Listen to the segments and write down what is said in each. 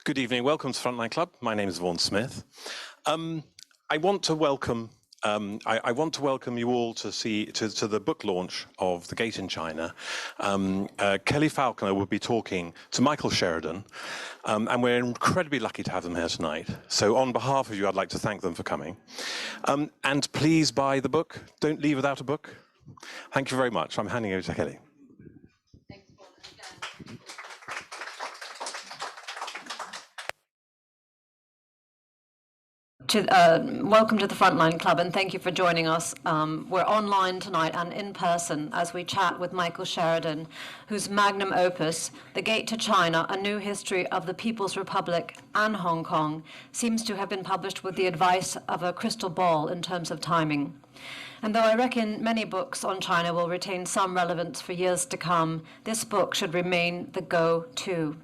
Good evening. Welcome to Frontline Club. My name is Vaughan Smith. I want to welcome you all to the book launch of The Gate in China. Kelly Falconer will be talking to Michael Sheridan, and we're incredibly lucky to have them here tonight. So on behalf of you, I'd like to thank them for coming. And please buy the book. Don't leave without a book. Thank you very much. I'm handing over to Kelly. Welcome to the Frontline Club, and thank you for joining us. We're online tonight and in person as we chat with Michael Sheridan, whose magnum opus, The Gate to China, A New History of the People's Republic and Hong Kong, seems to have been published with the advice of a crystal ball in terms of timing. And though I reckon many books on China will retain some relevance for years to come, this book should remain the go-to.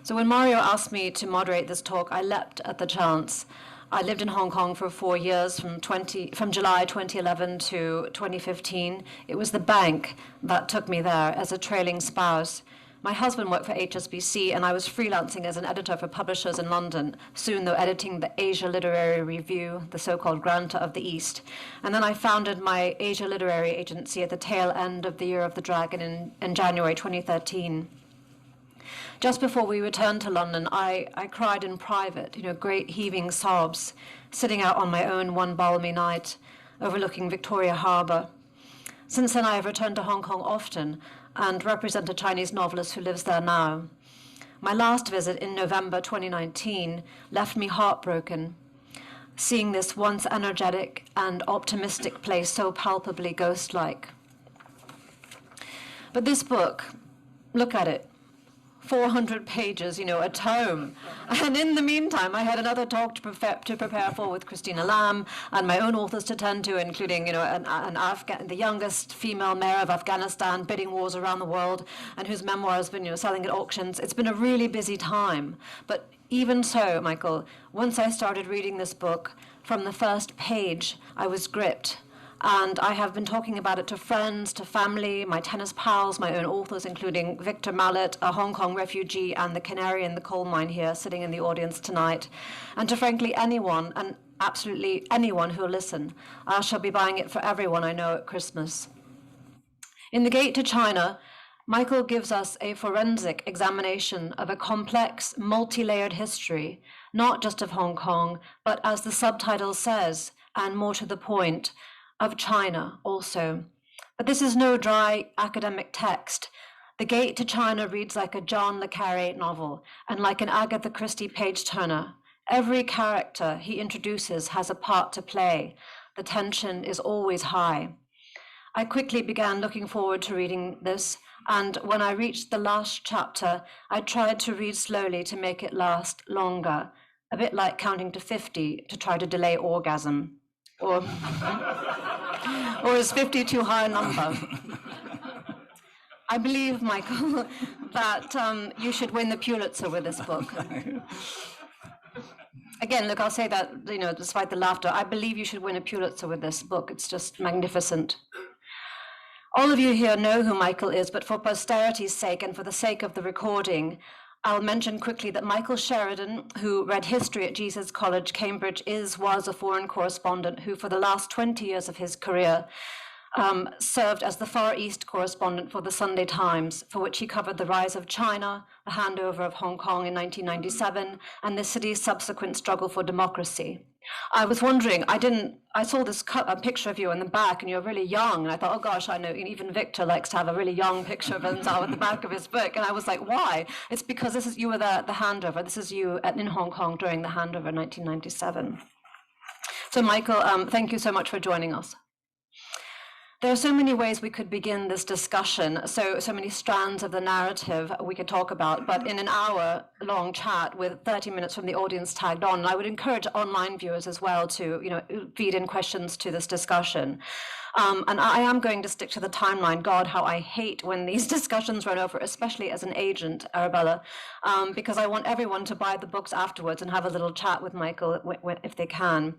So when Mario asked me to moderate this talk, I leapt at the chance. I lived in Hong Kong for 4 years, from July 2011 to 2015. It was the bank that took me there as a trailing spouse. My husband worked for HSBC, and I was freelancing as an editor for publishers in London, soon though editing the Asia Literary Review, the so-called Granta of the East. And then I founded my Asia Literary Agency at the tail end of the Year of the Dragon in January 2013. Just before we returned to London, I cried in private, great heaving sobs, sitting out on my own one balmy night, overlooking Victoria Harbour. Since then, I have returned to Hong Kong often and represent a Chinese novelist who lives there now. My last visit in November 2019 left me heartbroken, seeing this once energetic and optimistic place so palpably ghost-like. But this book, look at it. 400 pages, a tome. And in the meantime, I had another talk to prepare for with Christina Lam and my own authors to tend to, including, the youngest female mayor of Afghanistan, bidding wars around the world, and whose memoir has been, selling at auctions. It's been a really busy time. But even so, Michael, once I started reading this book, from the first page, I was gripped. And I have been talking about it to friends, to family, my tennis pals, my own authors, including Victor Mallet, a Hong Kong refugee, and the canary in the coal mine here, sitting in the audience tonight, and to frankly anyone, and absolutely anyone who'll listen. I shall be buying it for everyone I know at Christmas. In The Gate to China, Michael gives us a forensic examination of a complex, multi-layered history, not just of Hong Kong, but as the subtitle says, and more to the point, of China also. But this is no dry academic text. The Gate to China reads like a John le Carré novel and like an Agatha Christie page-turner. Every character he introduces has a part to play. The tension is always high. I quickly began looking forward to reading this, and when I reached the last chapter, I tried to read slowly to make it last longer, a bit like counting to 50 to try to delay orgasm. Or is 50 too high a number? I believe, Michael, that you should win the Pulitzer with this book. Again, look, I'll say that, despite the laughter, I believe you should win a Pulitzer with this book. It's just magnificent. All of you here know who Michael is, but for posterity's sake and for the sake of the recording, I'll mention quickly that Michael Sheridan, who read history at Jesus College, Cambridge, was a foreign correspondent who, for the last 20 years of his career, served as the Far East correspondent for the Sunday Times, for which he covered the rise of China, the handover of Hong Kong in 1997, and the city's subsequent struggle for democracy. I was wondering, I saw this picture of you in the back, and you're really young, and I thought, oh gosh, I know even Victor likes to have a really young picture of himself at the back of his book, and I was like, why? It's because you were the handover. This is you in Hong Kong during the handover in 1997. So Michael, thank you so much for joining us. There are so many ways we could begin this discussion, so many strands of the narrative we could talk about, but in an hour-long chat with 30 minutes from the audience tagged on, and I would encourage online viewers as well to, feed in questions to this discussion. And I am going to stick to the timeline. God, how I hate when these discussions run over, especially as an agent, Arabella, because I want everyone to buy the books afterwards and have a little chat with Michael if they can.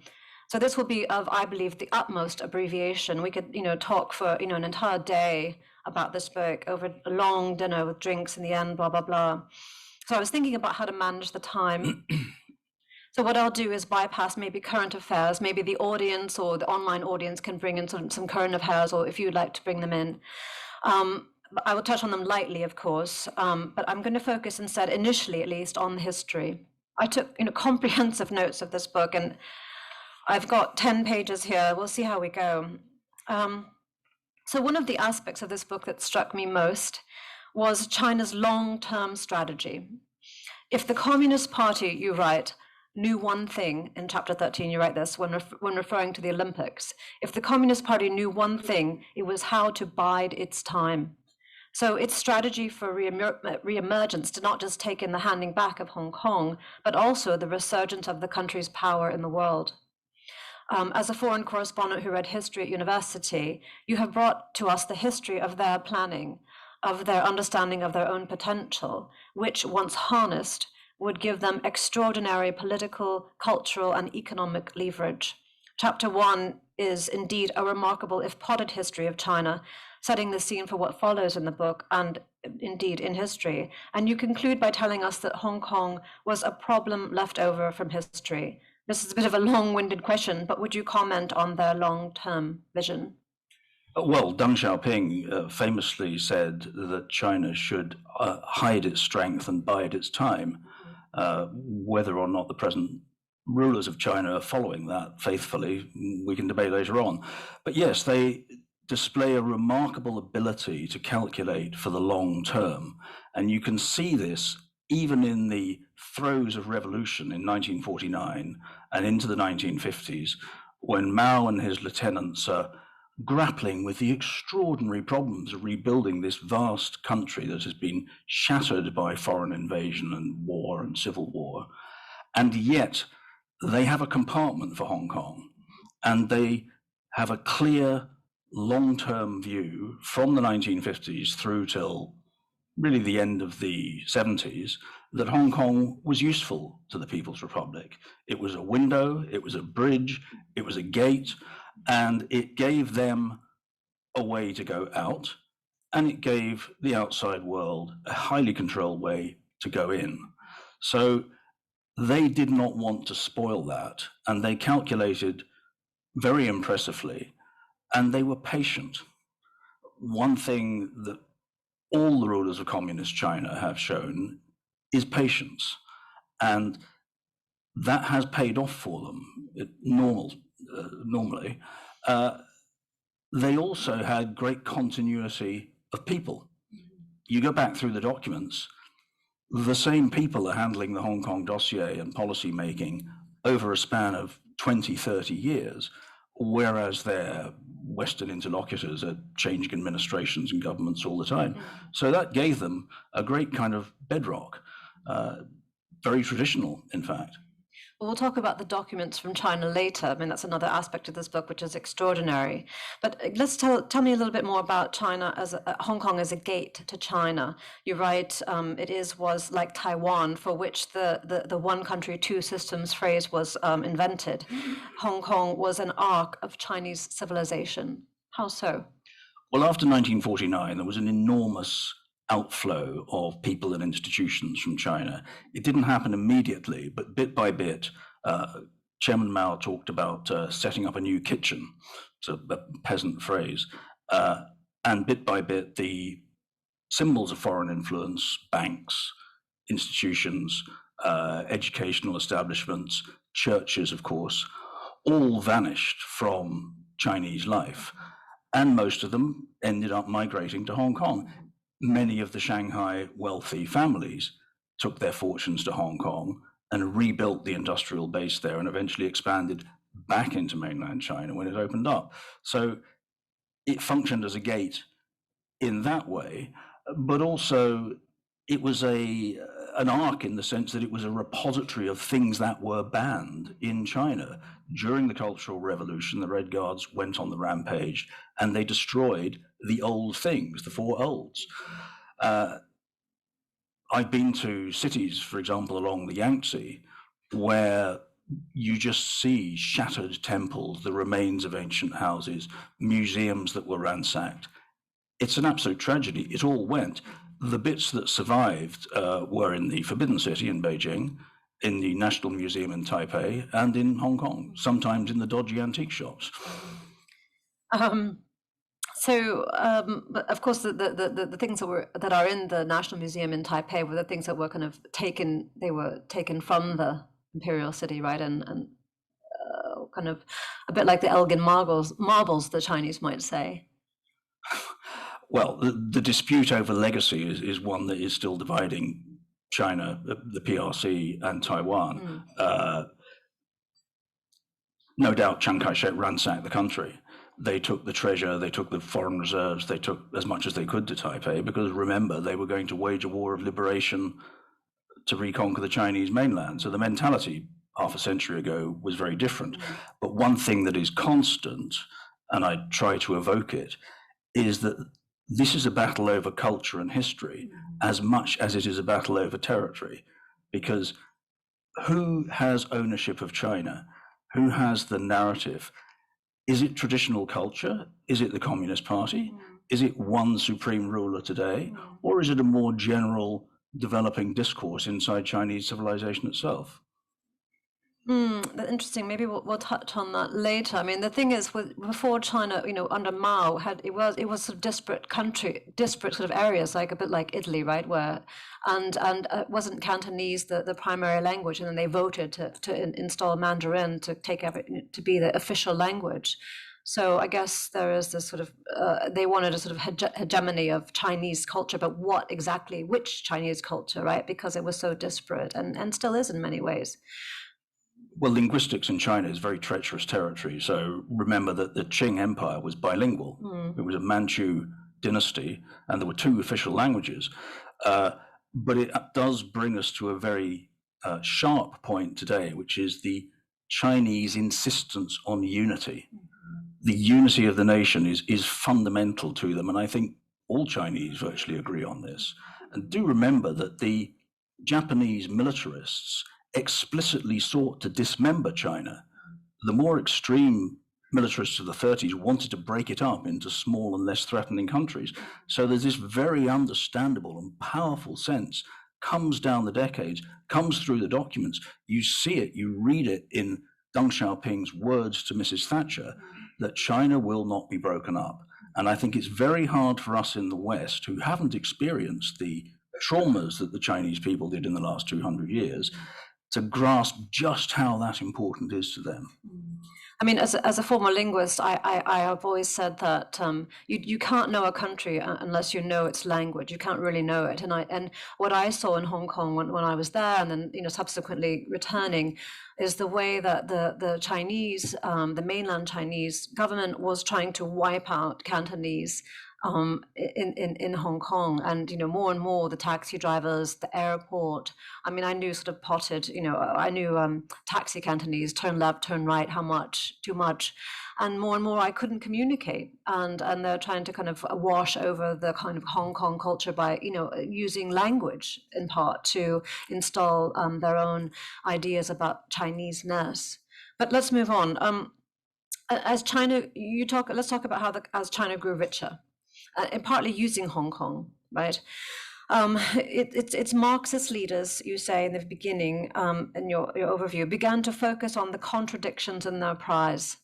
So this will be of, I believe, the utmost abbreviation. We could, talk for, an entire day about this book over a long dinner with drinks in the end, blah, blah, blah. So I was thinking about how to manage the time. So what I'll do is bypass maybe current affairs. Maybe the audience or the online audience can bring in some current affairs, or if you'd like to bring them in. I will touch on them lightly, of course, but I'm going to focus instead, initially at least, on the history. I took comprehensive notes of this book, and I've got 10 pages here. We'll see how we go. So one of the aspects of this book that struck me most was China's long-term strategy. If the Communist Party, you write, knew one thing, in chapter 13 you write this, when referring to the Olympics, if the Communist Party knew one thing, it was how to bide its time. So its strategy for re-emergence did not just take in the handing back of Hong Kong, but also the resurgence of the country's power in the world. As a foreign correspondent who read history at university, you have brought to us the history of their planning, of their understanding of their own potential, which, once harnessed, would give them extraordinary political, cultural, and economic leverage. Chapter 1 is indeed a remarkable, if potted, history of China, setting the scene for what follows in the book and indeed in history. And you conclude by telling us that Hong Kong was a problem left over from history. This is a bit of a long-winded question, but would you comment on their long-term vision? Well, Deng Xiaoping famously said that China should hide its strength and bide its time. Whether or not the present rulers of China are following that faithfully, we can debate later on. But yes, they display a remarkable ability to calculate for the long term. And you can see this even in the throes of revolution in 1949 and into the 1950s, when Mao and his lieutenants are grappling with the extraordinary problems of rebuilding this vast country that has been shattered by foreign invasion and war and civil war. And yet they have a compartment for Hong Kong, and they have a clear long-term view from the 1950s through till really the end of the 70s that Hong Kong was useful to the People's Republic. It was a window, it was a bridge, it was a gate, and it gave them a way to go out, and it gave the outside world a highly controlled way to go in. So they did not want to spoil that, and they calculated very impressively, and they were patient. One thing that all the rulers of communist China have shown is patience, and that has paid off for them normally. They also had great continuity of people. You go back through the documents, the same people are handling the Hong Kong dossier and policy making over a span of 20, 30 years, whereas their Western interlocutors are changing administrations and governments all the time. So that gave them a great kind of bedrock, very traditional, in fact. Well, we'll talk about the documents from China later. I mean, that's another aspect of this book, which is extraordinary. But let's tell me a little bit more about China as Hong Kong as a gate to China. You write, it was like Taiwan, for which the one country, two systems phrase was invented. Hong Kong was an ark of Chinese civilization. How so? Well, after 1949, there was an enormous outflow of people and institutions from China. It didn't happen immediately, but bit by bit, Chairman Mao talked about setting up a new kitchen. It's a peasant phrase. And bit by bit, the symbols of foreign influence, banks, institutions, educational establishments, churches, of course, all vanished from Chinese life. And most of them ended up migrating to Hong Kong. Many of the Shanghai wealthy families took their fortunes to Hong Kong and rebuilt the industrial base there and eventually expanded back into mainland China when it opened up. So it functioned as a gate in that way, but also it was an ark in the sense that it was a repository of things that were banned in China. During the Cultural Revolution, the Red Guards went on the rampage and they destroyed the old things, the four olds. I've been to cities, for example, along the Yangtze, where you just see shattered temples, the remains of ancient houses, museums that were ransacked. It's an absolute tragedy. It all went. The bits that survived were in the Forbidden City in Beijing, in the National Museum in Taipei, and in Hong Kong, sometimes in the dodgy antique shops. But of course, the things that are in the National Museum in Taipei were the things that were kind of taken. They were taken from the imperial city, right, and kind of a bit like the Elgin marbles, the Chinese might say. Well, the dispute over legacy is one that is still dividing China, the PRC, and Taiwan. No doubt Chiang Kai-shek ransacked the country. They took the treasure, they took the foreign reserves, they took as much as they could to Taipei, because remember, they were going to wage a war of liberation to reconquer the Chinese mainland. So the mentality half a century ago was very different. But one thing that is constant, and I try to evoke it, is that this is a battle over culture and history as much as it is a battle over territory. Because who has ownership of China? Who has the narrative? Is it traditional culture? Is it the Communist Party? Is it one supreme ruler today? Or is it a more general developing discourse inside Chinese civilization itself? That's interesting. Maybe we'll touch on that later. I mean, the thing is, before China, under Mao, it was sort of disparate sort of areas, like a bit like Italy, right? And wasn't Cantonese the primary language, and then they voted to install Mandarin to to be the official language. So I guess there is this sort of they wanted a sort of hegemony of Chinese culture, but which Chinese culture, right? Because it was so disparate and still is in many ways. Well, linguistics in China is very treacherous territory. So remember that the Qing Empire was bilingual. It was a Manchu dynasty, and there were two official languages. But it does bring us to a very sharp point today, which is the Chinese insistence on unity. The unity of the nation is fundamental to them, and I think all Chinese virtually agree on this. And do remember that the Japanese militarists explicitly sought to dismember China. The more extreme militarists of the 30s wanted to break it up into small and less threatening countries. So there's this very understandable and powerful sense, comes down the decades, comes through the documents. You see it, you read it in Deng Xiaoping's words to Mrs. Thatcher, that China will not be broken up. And I think it's very hard for us in the West, who haven't experienced the traumas that the Chinese people did in the last 200 years, to grasp just how that important is to them. I mean, as a former linguist, I have always said that you can't know a country unless you know its language. You can't really know it. And what I saw in Hong Kong when I was there, and then subsequently returning, is the way that the Chinese, the mainland Chinese government was trying to wipe out Cantonese in Hong Kong, and more and more the taxi drivers, the airport. I mean, I knew sort of potted, I knew taxi Cantonese, turn left, turn right, how much, too much, and more I couldn't communicate, and they're trying to kind of wash over the kind of Hong Kong culture by using language in part to install their own ideas about Chinese-ness. But let's move on. As China, let's talk about how as China grew richer. And partly using Hong Kong, right? It's Marxist leaders, you say in the beginning, in your overview, began to focus on the contradictions in their prize,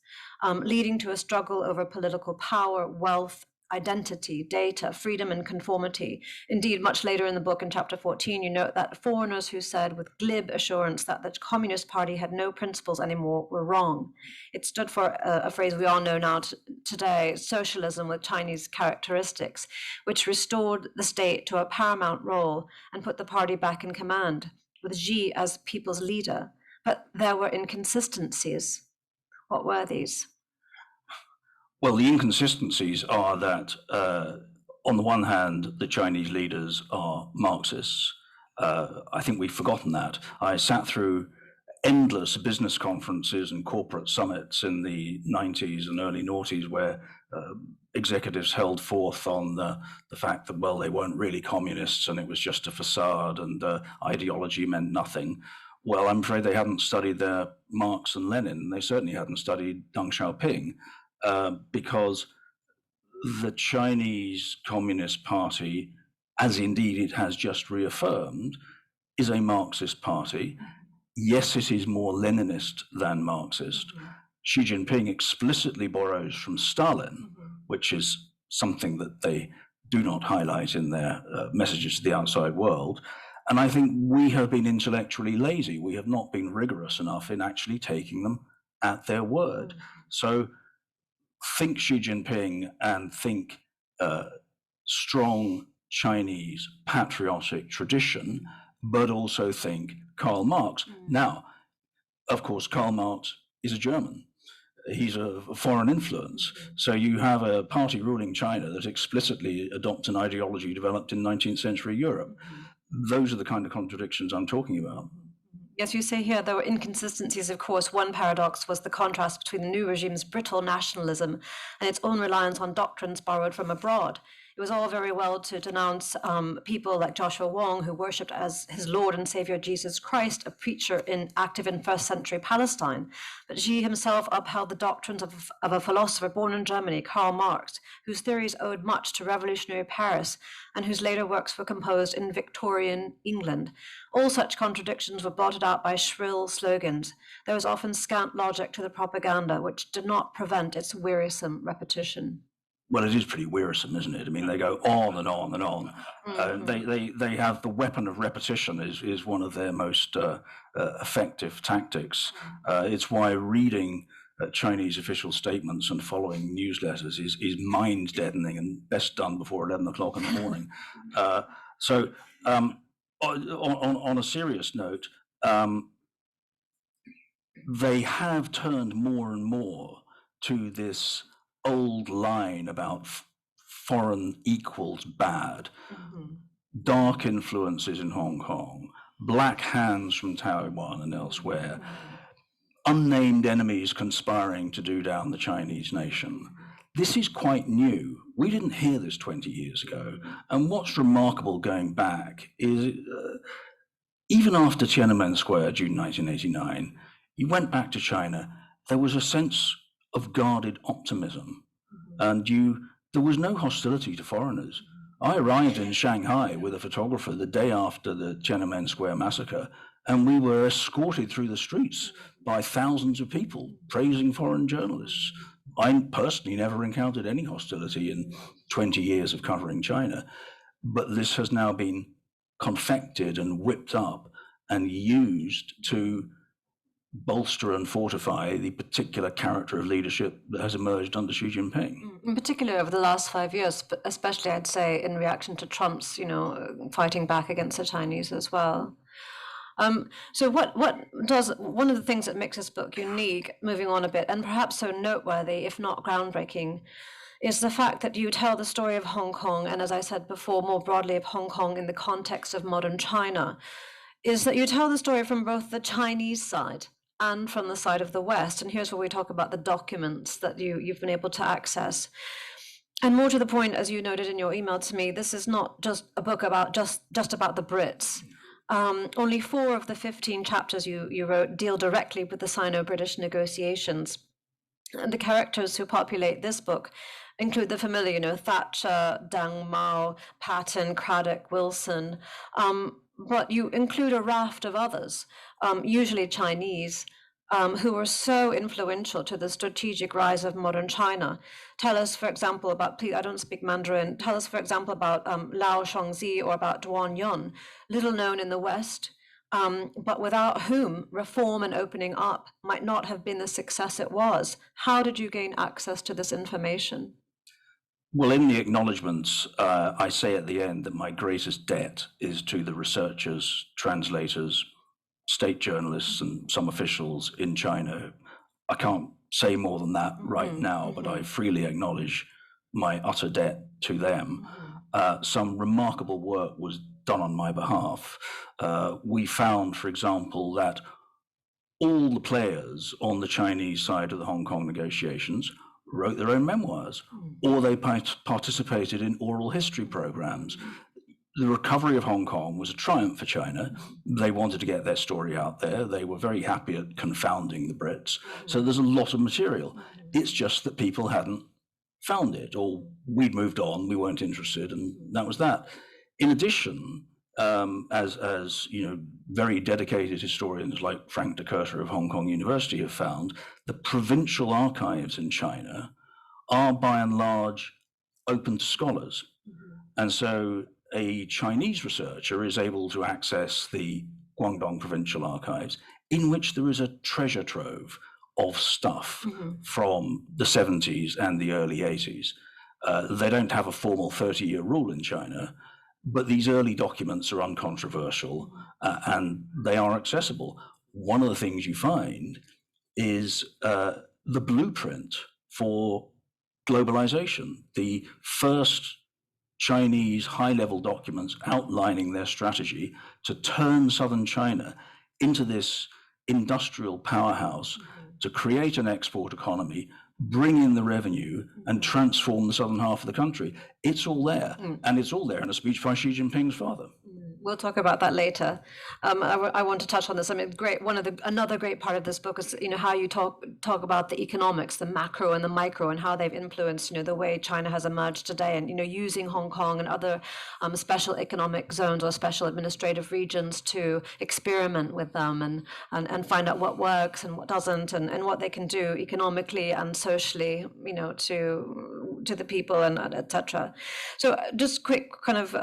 leading to a struggle over political power, wealth, identity, data, freedom, and conformity. Indeed, much later in the book, in chapter 14, you note that foreigners who said with glib assurance that the Communist Party had no principles anymore were wrong. It stood for a phrase we all know now today, socialism with Chinese characteristics, which restored the state to a paramount role and put the party back in command, with Xi as people's leader. But there were inconsistencies. What were these? Well, the inconsistencies are that, on the one hand, the Chinese leaders are Marxists. I think we've forgotten that. I sat through endless business conferences and corporate summits in the 90s and early noughties where executives held forth on the fact that, well, they weren't really communists and it was just a facade and ideology meant nothing. Well, I'm afraid they hadn't studied their Marx and Lenin. They certainly hadn't studied Deng Xiaoping. Because the Chinese Communist Party as indeed it has just reaffirmed, is a Marxist party. Yes, it is more Leninist than Marxist. Xi Jinping explicitly borrows from Stalin, which is something that they do not highlight in their messages to the outside world. And I think we have been intellectually lazy. We have not been rigorous enough in actually taking them at their word. So think Xi Jinping and think strong Chinese patriotic tradition, but also think Karl Marx. Now, of course, Karl Marx is a German. He's a foreign influence. So you have a party ruling China that explicitly adopts an ideology developed in 19th century Europe. Those are the kind of contradictions I'm talking about. Yes, you say here there were inconsistencies, of course. One paradox was the contrast between the new regime's brittle nationalism and its own reliance on doctrines borrowed from abroad. It was all very well to denounce people like Joshua Wong, who worshipped as his Lord and Savior Jesus Christ, a preacher active in first century Palestine. But Xi himself upheld the doctrines of a philosopher born in Germany, Karl Marx, whose theories owed much to revolutionary Paris and whose later works were composed in Victorian England. All such contradictions were blotted out by shrill slogans. There was often scant logic to the propaganda, which did not prevent its wearisome repetition. Well, it is pretty wearisome, isn't it? I mean, they go on and on and on. They have the weapon of repetition is one of their most effective tactics. It's why reading Chinese official statements and following newsletters is mind deadening and best done before 11 o'clock in the morning. So on a serious note, they have turned more and more to this old line about foreign equals bad, dark influences in Hong Kong, black hands from Taiwan and elsewhere, unnamed enemies conspiring to do down the Chinese nation. This is quite new. We didn't hear this 20 years ago. And what's remarkable going back is even after Tiananmen Square, June 1989, you went back to China, there was a sense of guarded optimism, and there was no hostility to foreigners. I arrived in Shanghai with a photographer the day after the Tiananmen Square massacre, and we were escorted through the streets by thousands of people praising foreign journalists. I personally never encountered any hostility in 20 years of covering China, but this has now been confected and whipped up and used to bolster and fortify the particular character of leadership that has emerged under Xi Jinping. In particular over the last 5 years, but especially I'd say in reaction to Trump's, fighting back against the Chinese as well. So one of the things that makes this book unique, moving on a bit, and perhaps so noteworthy, if not groundbreaking, is the fact that you tell the story of Hong Kong, and as I said before, more broadly of Hong Kong in the context of modern China, is that you tell the story from both the Chinese side and from the side of the West. And here's where we talk about the documents that you've been able to access. And more to the point, as you noted in your email to me, this is not just a book about just about the Brits. Only 4 of the 15 chapters you wrote deal directly with the Sino-British negotiations. And the characters who populate this book include the familiar, Thatcher, Deng Mao, Patton, Craddock, Wilson, but you include a raft of others, usually Chinese, who were so influential to the strategic rise of modern China. Tell us, for example, please, I don't speak Mandarin, tell us, for example, about Lao Shangzi or about Duan Yun, little known in the West, but without whom reform and opening up might not have been the success it was. How did you gain access to this information? Well, in the acknowledgements, I say at the end that my greatest debt is to the researchers, translators, state journalists, and some officials in China. I can't say more than that right now, but I freely acknowledge my utter debt to them. Some remarkable work was done on my behalf. We found, for example, that all the players on the Chinese side of the Hong Kong negotiations wrote their own memoirs, or they participated in oral history programs. The recovery of Hong Kong was a triumph for China. They wanted to get their story out there. They were very happy at confounding the Brits. So there's a lot of material. It's just that people hadn't found it, or we'd moved on, we weren't interested, and that was that. In addition, as you know, very dedicated historians like Frank de Kuyter of Hong Kong University have found, the provincial archives in China are by and large open to scholars. And so a Chinese researcher is able to access the Guangdong Provincial Archives, in which there is a treasure trove of stuff from the 70s and the early 80s. They don't have a formal 30-year rule in China, but these early documents are uncontroversial and they are accessible. One of the things you find is the blueprint for globalization, the first Chinese high-level documents outlining their strategy to turn southern China into this industrial powerhouse, to create an export economy, bring in the revenue, and transform the southern half of the country. It's all there, and it's all there in a speech by Xi Jinping's father. We'll talk about that later. I want to touch on this. I mean, another great part of this book is, how you talk about the economics, the macro and the micro, and how they've influenced, the way China has emerged today, and using Hong Kong and other special economic zones or special administrative regions to experiment with them and find out what works and what doesn't, and what they can do economically and socially, to the people and etc. So, just quick kind of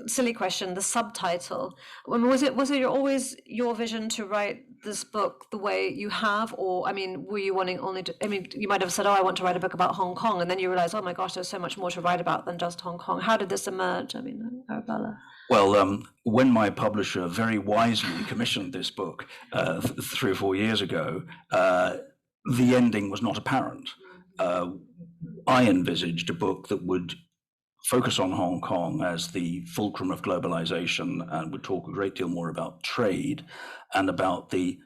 silly question: the subtitle. Was it always your vision to write this book the way you have, or were you wanting only to? You might have said, "Oh, I want to write a book about Hong Kong," and then you realize, "Oh my gosh, there's so much more to write about than just Hong Kong." How did this emerge? Arabella. Well, when my publisher very wisely commissioned this book 3 or 4 years ago, the ending was not apparent. I envisaged a book that would focus on Hong Kong as the fulcrum of globalization and would talk a great deal more about trade and about the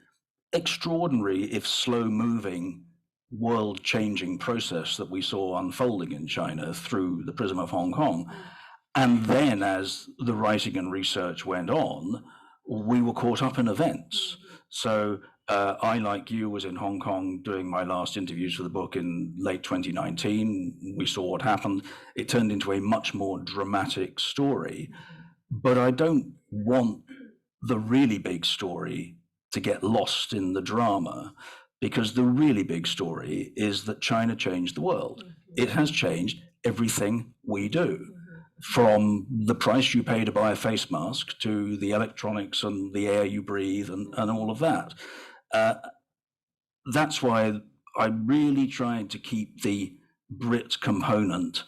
extraordinary, if slow-moving, world-changing process that we saw unfolding in China through the prism of Hong Kong. And then as the writing and research went on, we were caught up in events. So I, like you, was in Hong Kong doing my last interviews for the book in late 2019. We saw what happened. It turned into a much more dramatic story. But I don't want the really big story to get lost in the drama, because the really big story is that China changed the world. It has changed everything we do, from the price you pay to buy a face mask to the electronics and the air you breathe and all of that. That's why I really tried to keep the Brit component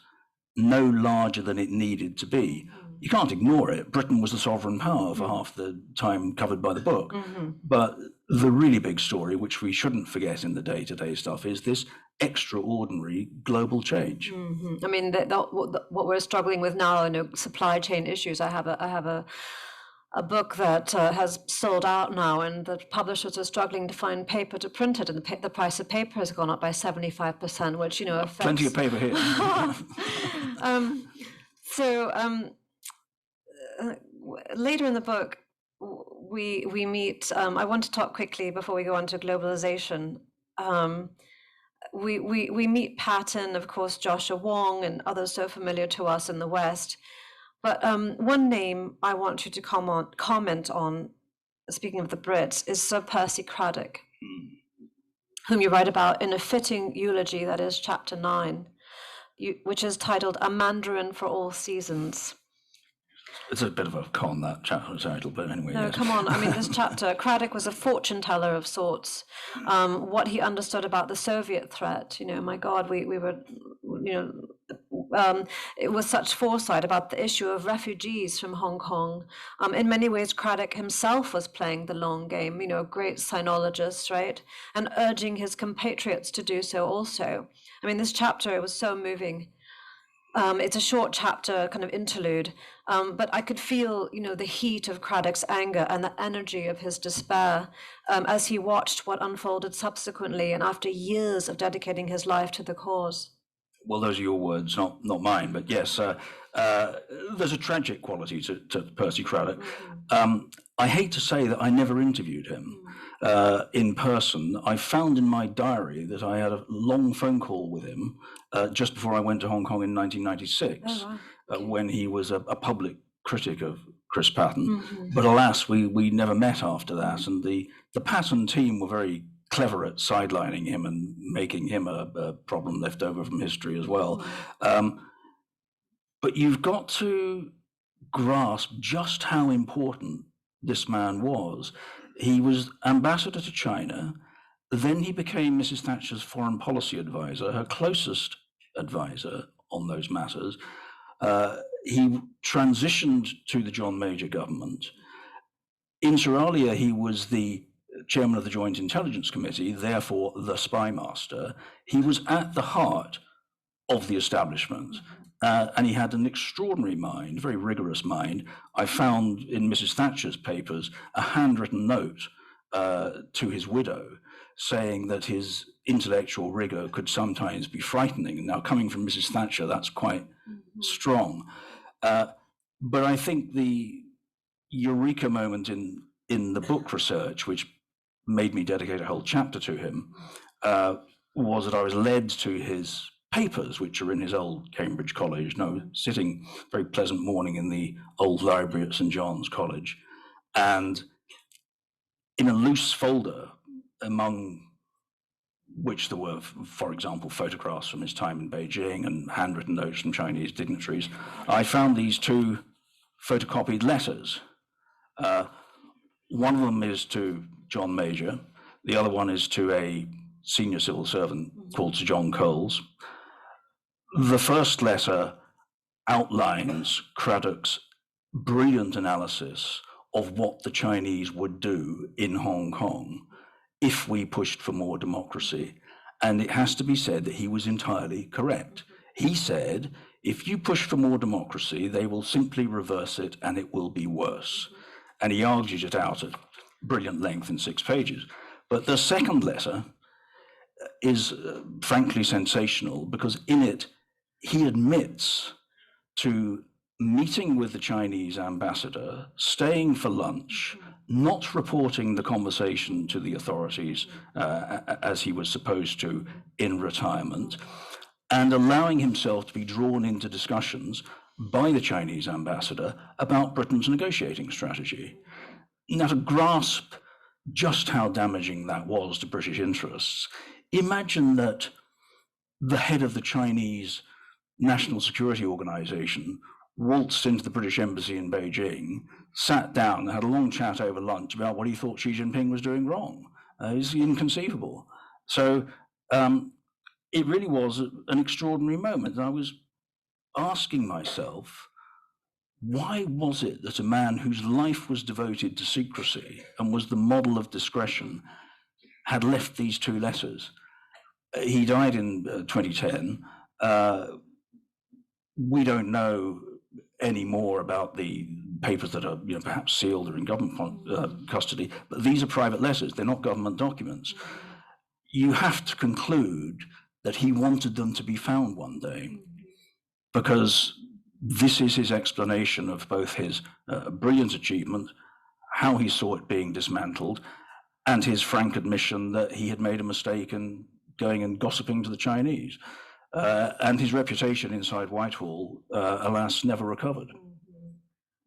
no larger than it needed to be. You can't ignore it. Britain was the sovereign power for half the time covered by the book. But the really big story, which we shouldn't forget in the day-to-day stuff, is this extraordinary global change. What we're struggling with now, supply chain issues. I have a book that has sold out now, and the publishers are struggling to find paper to print it, and the price of paper has gone up by 75%, which affects... Plenty of paper here. Later in the book, we meet. I want to talk quickly before we go on to globalization. We meet Patton, of course, Joshua Wong, and others so familiar to us in the West. But one name I want you to comment on, speaking of the Brits, is Sir Percy Craddock, whom you write about in a fitting eulogy, that is chapter 9, which is titled A Mandarin for All Seasons. It's a bit of a con, that chapter title, but anyway. No, yes. come on. This chapter, Craddock was a fortune teller of sorts. What he understood about the Soviet threat, my God, we were, it was such foresight about the issue of refugees from Hong Kong. In many ways, Craddock himself was playing the long game, a great sinologist, right? And urging his compatriots to do so also. This chapter, it was so moving. It's a short chapter, kind of interlude, but I could feel, the heat of Craddock's anger and the energy of his despair as he watched what unfolded subsequently and after years of dedicating his life to the cause. Well, those are your words, not mine, but yes, there's a tragic quality to Percy Craddock. I hate to say that I never interviewed him in person. I found in my diary that I had a long phone call with him just before I went to Hong Kong in 1996, when he was a public critic of Chris Patten. But alas, we never met after that. And the Patten team were very clever at sidelining him and making him a problem left over from history as well. But you've got to grasp just how important this man was. He was ambassador to China. Then he became Mrs. Thatcher's foreign policy advisor, her closest advisor on those matters. He transitioned to the John Major government. Inter alia, he was the chairman of the Joint Intelligence Committee, therefore the spy master. He was at the heart of the establishment. And he had an extraordinary mind, very rigorous mind. I found in Mrs. Thatcher's papers a handwritten note to his widow saying that his intellectual rigor could sometimes be frightening. Now, coming from Mrs. Thatcher, that's quite strong. But I think the eureka moment in the book research, which made me dedicate a whole chapter to him, was that I was led to his papers, which are in his old Cambridge College. No, sitting very pleasant morning in the old library at St. John's College, and in a loose folder, among which there were, for example, photographs from his time in Beijing and handwritten notes from Chinese dignitaries, I found these two photocopied letters. One of them is to John Major, the other one is to a senior civil servant called Sir John Coles. The first letter outlines Craddock's brilliant analysis of what the Chinese would do in Hong Kong if we pushed for more democracy. And it has to be said that he was entirely correct. He said, if you push for more democracy, they will simply reverse it and it will be worse. And he argued it out at brilliant length in 6 pages. But the second letter is frankly sensational, because in it, he admits to meeting with the Chinese ambassador, staying for lunch, not reporting the conversation to the authorities as he was supposed to in retirement, and allowing himself to be drawn into discussions by the Chinese ambassador about Britain's negotiating strategy. Now, to grasp just how damaging that was to British interests, imagine that the head of the Chinese National Security Organization waltzed into the British embassy in Beijing, sat down and had a long chat over lunch about what he thought Xi Jinping was doing wrong. It's inconceivable. So it really was an extraordinary moment. And I was asking myself, why was it that a man whose life was devoted to secrecy and was the model of discretion had left these two letters? He died in 2010. We don't know any more about the papers that are perhaps sealed or in government custody, but these are private letters. They're not government documents. You have to conclude that he wanted them to be found one day, because this is his explanation of both his brilliant achievement, how he saw it being dismantled, and his frank admission that he had made a mistake in going and gossiping to the Chinese. And his reputation inside Whitehall, alas, never recovered.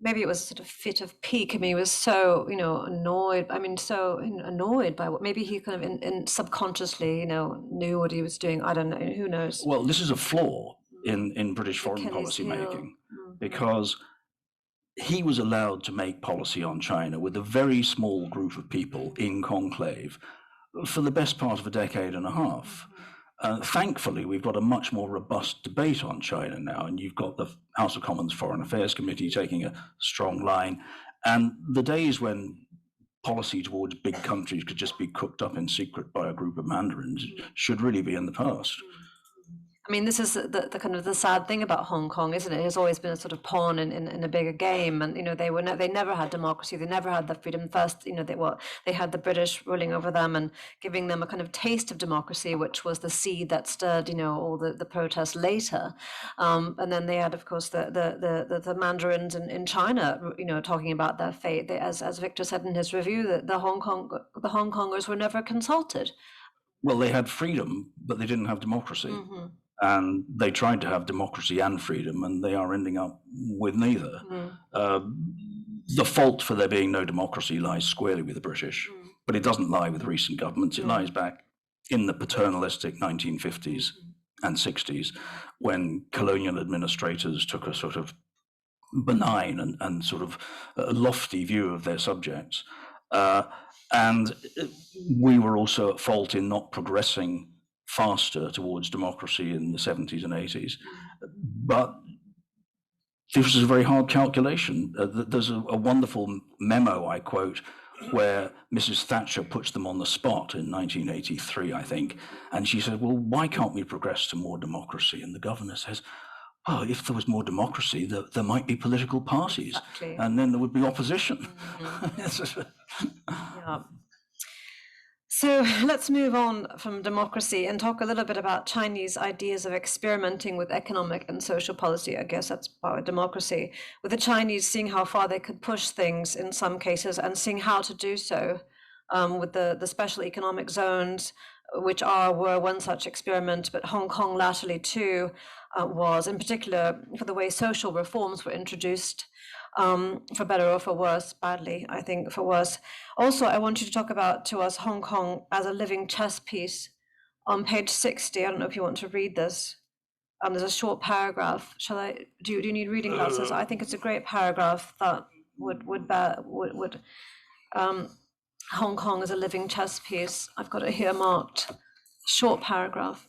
Maybe it was a sort of fit of pique. I mean, he was so, annoyed. I mean, so annoyed by what, maybe he kind of in subconsciously, knew what he was doing. I don't know, who knows? Well, this is a flaw in British foreign policy making, because he was allowed to make policy on China with a very small group of people in conclave for the best part of a decade and a half. Thankfully, we've got a much more robust debate on China now, and you've got the House of Commons Foreign Affairs Committee taking a strong line. And the days when policy towards big countries could just be cooked up in secret by a group of mandarins should really be in the past. I mean, this is the kind of the sad thing about Hong Kong, isn't it? It has always been a sort of pawn in a bigger game, and they never had democracy, they never had the freedom. First, they had the British ruling over them and giving them a kind of taste of democracy, which was the seed that stirred all the protests later, and then they had, of course, the mandarins in China, talking about their fate. As Victor said in his review, that the Hong Kongers were never consulted. Well, they had freedom, but they didn't have democracy. And they tried to have democracy and freedom, and they are ending up with neither. The fault for there being no democracy lies squarely with the British, but it doesn't lie with recent governments. It lies back in the paternalistic 1950s and 60s, when colonial administrators took a sort of benign and sort of lofty view of their subjects. And we were also at fault in not progressing faster towards democracy in the 70s and 80s. But this was a very hard calculation. There's a wonderful memo I quote where Mrs. Thatcher puts them on the spot in 1983, I think, and she said, well, why can't we progress to more democracy? And the governor says, well, if there was more democracy, there might be political parties, exactly. And then there would be opposition. Yeah. So let's move on from democracy and talk a little bit about Chinese ideas of experimenting with economic and social policy. I guess that's part of democracy. With the Chinese seeing how far they could push things in some cases and seeing how to do so, with the special economic zones, which were one such experiment, but Hong Kong latterly too was, in particular for the way social reforms were introduced. For better or for worse, badly, I think for worse. Also, I want you to talk about to us Hong Kong as a living chess piece. On page 60, I don't know if you want to read this. There's a short paragraph. Shall I? Do you need reading glasses? I think it's a great paragraph that would Hong Kong as a living chess piece. I've got it here marked. Short paragraph.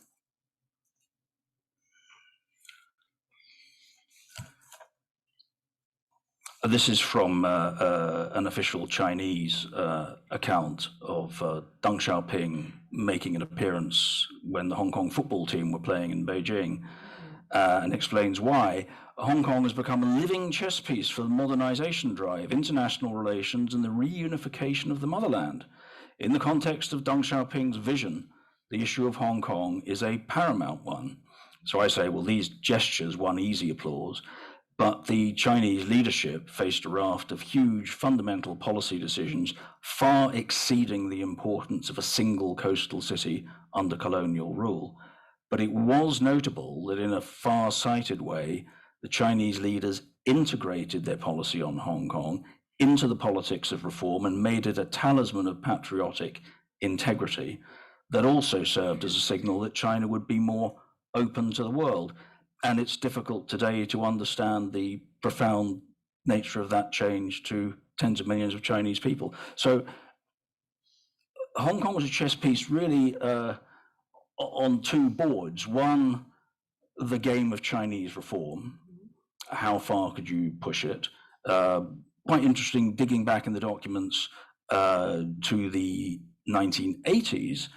This is from an official Chinese account of Deng Xiaoping making an appearance when the Hong Kong football team were playing in Beijing, and explains why Hong Kong has become a living chess piece for the modernization drive, international relations, and the reunification of the motherland. In the context of Deng Xiaoping's vision, the issue of Hong Kong is a paramount one. So I say, well, these gestures won easy applause. But the Chinese leadership faced a raft of huge fundamental policy decisions, far exceeding the importance of a single coastal city under colonial rule. But it was notable that in a far-sighted way, the Chinese leaders integrated their policy on Hong Kong into the politics of reform and made it a talisman of patriotic integrity that also served as a signal that China would be more open to the world. And it's difficult today to understand the profound nature of that change to tens of millions of Chinese people. So Hong Kong was a chess piece really on two boards. One, the game of Chinese reform. How far could you push it? Quite interesting, digging back in the documents to the 1980s,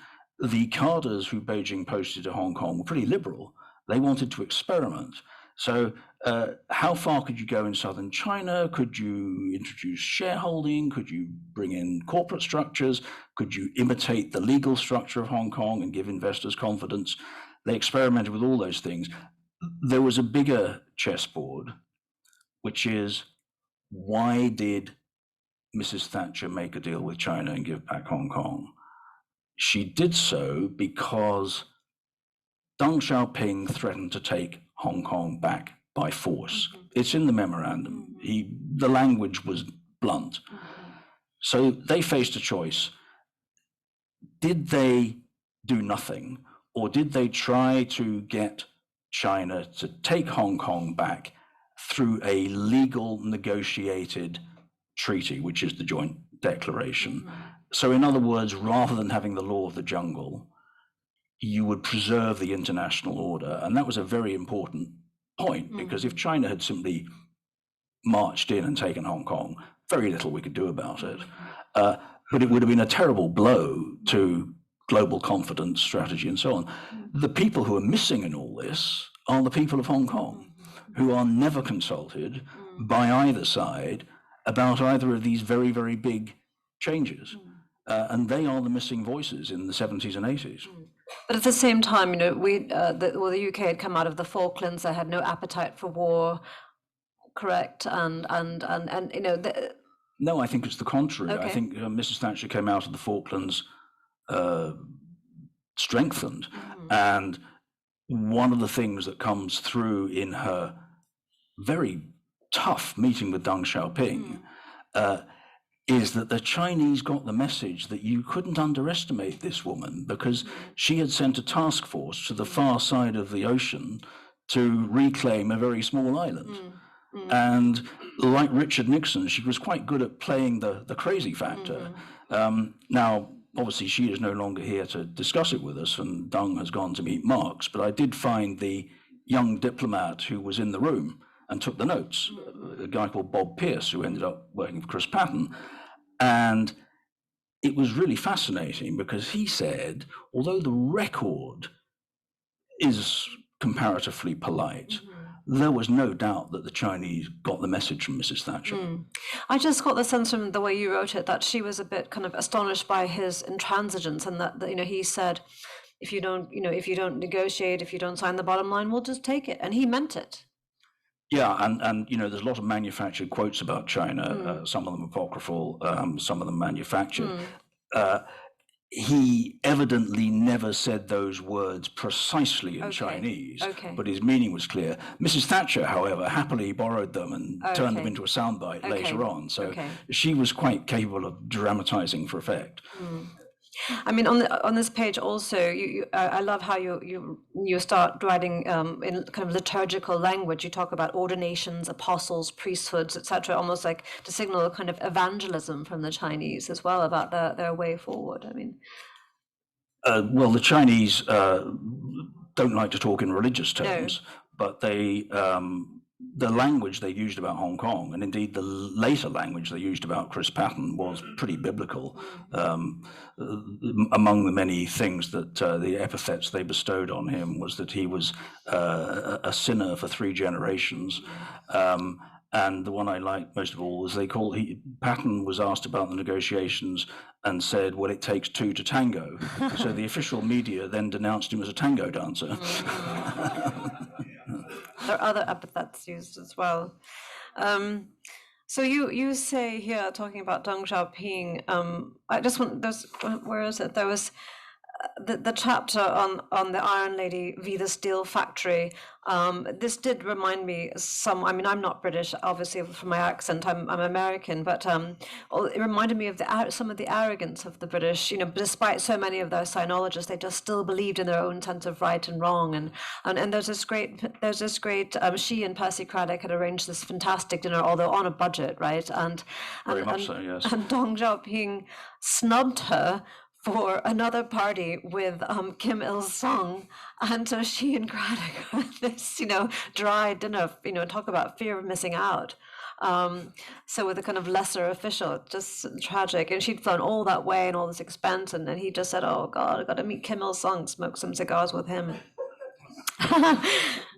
the cadres who Beijing posted to Hong Kong were pretty liberal. They wanted to experiment. So how far could you go in southern China? Could you introduce shareholding? Could you bring in corporate structures? Could you imitate the legal structure of Hong Kong and give investors confidence? They experimented with all those things. There was a bigger chessboard, which is, why did Mrs. Thatcher make a deal with China and give back Hong Kong? She did so because Deng Xiaoping threatened to take Hong Kong back by force. It's in the memorandum. The language was blunt. So they faced a choice. Did they do nothing, or did they try to get China to take Hong Kong back through a legal negotiated treaty, which is the joint declaration? So in other words, rather than having the law of the jungle, you would preserve the international order. And that was a very important point, because if China had simply marched in and taken Hong Kong, very little we could do about it. But it would have been a terrible blow to global confidence, strategy, and so on. The people who are missing in all this are the people of Hong Kong, who are never consulted by either side about either of these very, very big changes. And they are the missing voices in the 70s and 80s. But at the same time, the UK had come out of the Falklands. They had no appetite for war, correct? And No, I think it's the contrary. Okay. I think Mrs. Thatcher came out of the Falklands strengthened, and one of the things that comes through in her very tough meeting with Deng Xiaoping is that the Chinese got the message that you couldn't underestimate this woman, because she had sent a task force to the far side of the ocean to reclaim a very small island. And like Richard Nixon, she was quite good at playing the crazy factor. Now, obviously, she is no longer here to discuss it with us, and Deng has gone to meet Marx, but I did find the young diplomat who was in the room and took the notes, a guy called Bob Pierce, who ended up working for Chris Patton. And it was really fascinating because he said, although the record is comparatively polite, there was no doubt that the Chinese got the message from Mrs. Thatcher. I just got the sense from the way you wrote it that she was a bit kind of astonished by his intransigence, and that he said, if you don't negotiate, if you don't sign the bottom line, we'll just take it. And he meant it. Yeah, and there's a lot of manufactured quotes about China, some of them apocryphal, some of them manufactured. He evidently never said those words precisely in Chinese, but his meaning was clear. Mrs. Thatcher, however, happily borrowed them and turned them into a soundbite later on. So she was quite capable of dramatizing for effect. I mean, on this page also, I love how you start writing in kind of liturgical language. You talk about ordinations, apostles, priesthoods, etc., almost like to signal a kind of evangelism from the Chinese as well about their way forward. I mean, well, the Chinese don't like to talk in religious terms, but they the language they used about Hong Kong, and indeed the later language they used about Chris Patton, was pretty biblical. Among the many things that the epithets they bestowed on him was that he was a sinner for 3 generations. And the one I liked most of all was Patton was asked about the negotiations and said, well, it takes 2 to tango. So the official media then denounced him as a tango dancer. There are other epithets used as well. So you say here, talking about Deng Xiaoping, I just want, where is it? There was the chapter on the Iron Lady v. the Steel Factory. This did remind me I mean, I'm not British, obviously, from my accent, I'm American, but it reminded me of some of the arrogance of the British. Despite so many of their sinologists, they just still believed in their own sense of right and wrong. And there's this great, she and Percy Craddock had arranged this fantastic dinner, although on a budget, right? Very much so, yes. And Deng Xiaoping snubbed her for another party with Kim Il-sung, and so she and Craddock had this, dry dinner, talk about fear of missing out. So with a kind of lesser official, just tragic. And she'd flown all that way and all this expense, and then he just said, oh God, I got to meet Kim Il-sung, smoke some cigars with him.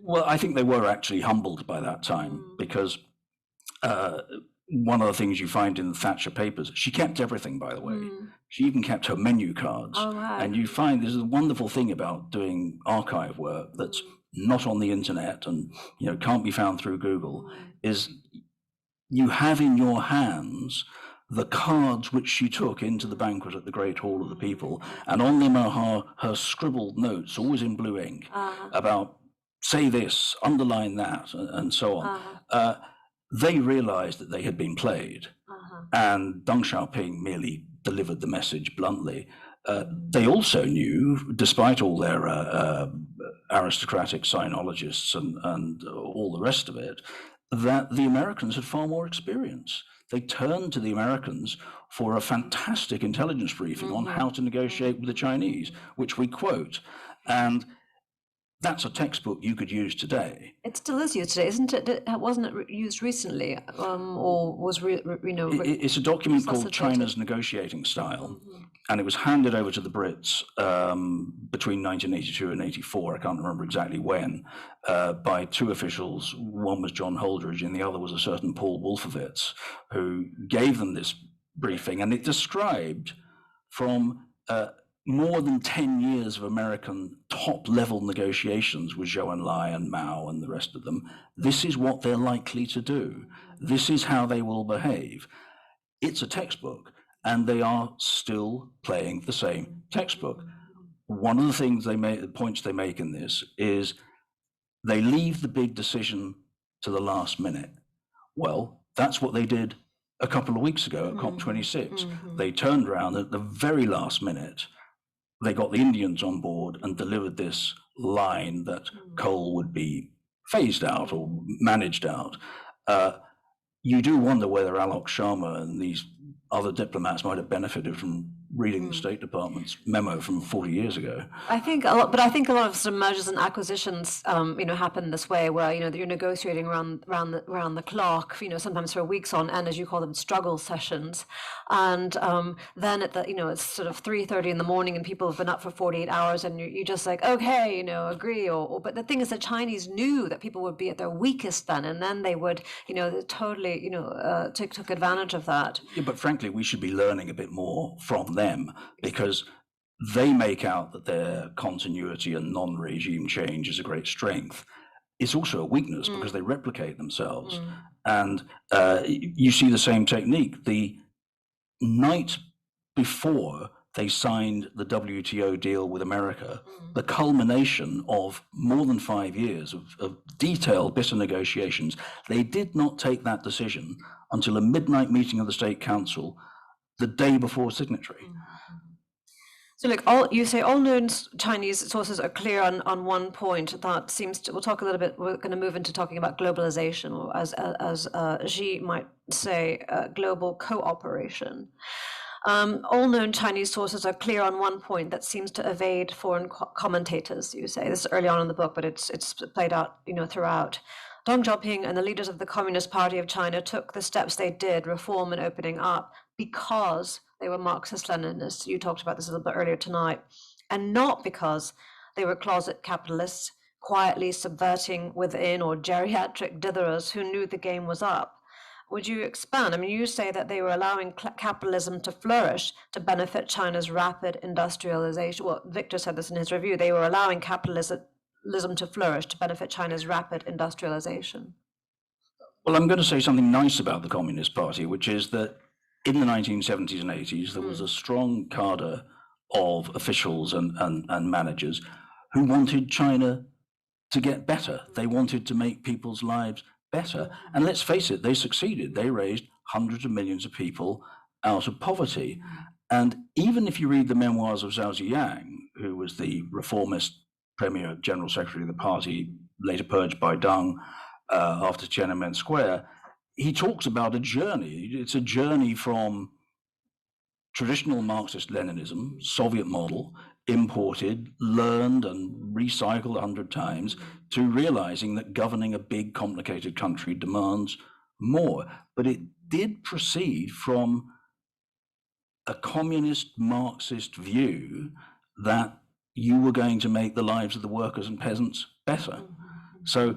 Well, I think they were actually humbled by that time, because one of the things you find in the Thatcher papers, she kept everything, by the way. She even kept her menu cards. Oh, wow. And you find this is a wonderful thing about doing archive work that's not on the internet and can't be found through Google, is you have in your hands the cards which she took into the banquet at the Great Hall of the People, and on them are her scribbled notes, always in blue ink, about say this, underline that, and so on. They realized that they had been played, and Deng Xiaoping merely delivered the message bluntly. They also knew, despite all their aristocratic sinologists and all the rest of it, that the Americans had far more experience. They turned to the Americans for a fantastic intelligence briefing on how to negotiate with the Chinese, which we quote. And that's a textbook you could use today. It still is used today, isn't it? Wasn't it used recently, or was It's a document called China's Negotiating Style, and it was handed over to the Brits between 1982 and 84. I can't remember exactly when, by 2 officials. One was John Holdridge, and the other was a certain Paul Wolfowitz, who gave them this briefing, and it described from more than 10 years of American top-level negotiations with Zhou Enlai and Mao and the rest of them. This is what they're likely to do. This is how they will behave. It's a textbook, and they are still playing the same textbook. one of the things the points they make in this is they leave the big decision to the last minute. Well, that's what they did a couple of weeks ago at COP26. They turned around at the very last minute. They got the Indians on board and delivered this line that coal would be phased out or managed out. You do wonder whether Alok Sharma and these other diplomats might have benefited from reading the State Department's memo from 40 years ago. I think a lot of sort of mergers and acquisitions, happen this way, where you're negotiating around the clock, sometimes for weeks on end, as you call them, struggle sessions, and then at the it's sort of 3:30 in the morning, and people have been up for 48 hours, and you're just like, okay, agree, but the thing is, the Chinese knew that people would be at their weakest then, and then they would, totally, took advantage of that. Yeah, but frankly, we should be learning a bit more from them, because they make out that their continuity and non-regime change is a great strength. It's also a weakness because they replicate themselves. And you see the same technique. The night before they signed the WTO deal with America, the culmination of more than 5 years of detailed bitter negotiations, they did not take that decision until a midnight meeting of the State Council the day before signatory. So look, you say all known Chinese sources are clear on one point that seems to, we'll talk a little bit, we're going to move into talking about globalization, or as Xi might say, global cooperation. All known Chinese sources are clear on one point that seems to evade foreign commentators, you say. This is early on in the book, but it's played out, throughout. Deng Xiaoping and the leaders of the Communist Party of China took the steps they did, reform and opening up, because they were Marxist-Leninists. You talked about this a little bit earlier tonight, and not because they were closet capitalists, quietly subverting within, or geriatric ditherers who knew the game was up. Would you expand? I mean, you say that they were allowing capitalism to flourish to benefit China's rapid industrialization. Well, Victor said this in his review. They were allowing capitalism to flourish to benefit China's rapid industrialization. Well, I'm going to say something nice about the Communist Party, which is that in the 1970s and 80s, there was a strong cadre of officials and managers who wanted China to get better. They wanted to make people's lives better. And let's face it, they succeeded. They raised hundreds of millions of people out of poverty. And even if you read the memoirs of Zhao Ziyang, who was the reformist Premier General Secretary of the party, later purged by Deng after Tiananmen Square, he talks about a journey. It's a journey from traditional Marxist-Leninism, Soviet model, imported, learned and recycled 100 times, to realizing that governing a big, complicated country demands more. But it did proceed from a communist Marxist view that you were going to make the lives of the workers and peasants better. So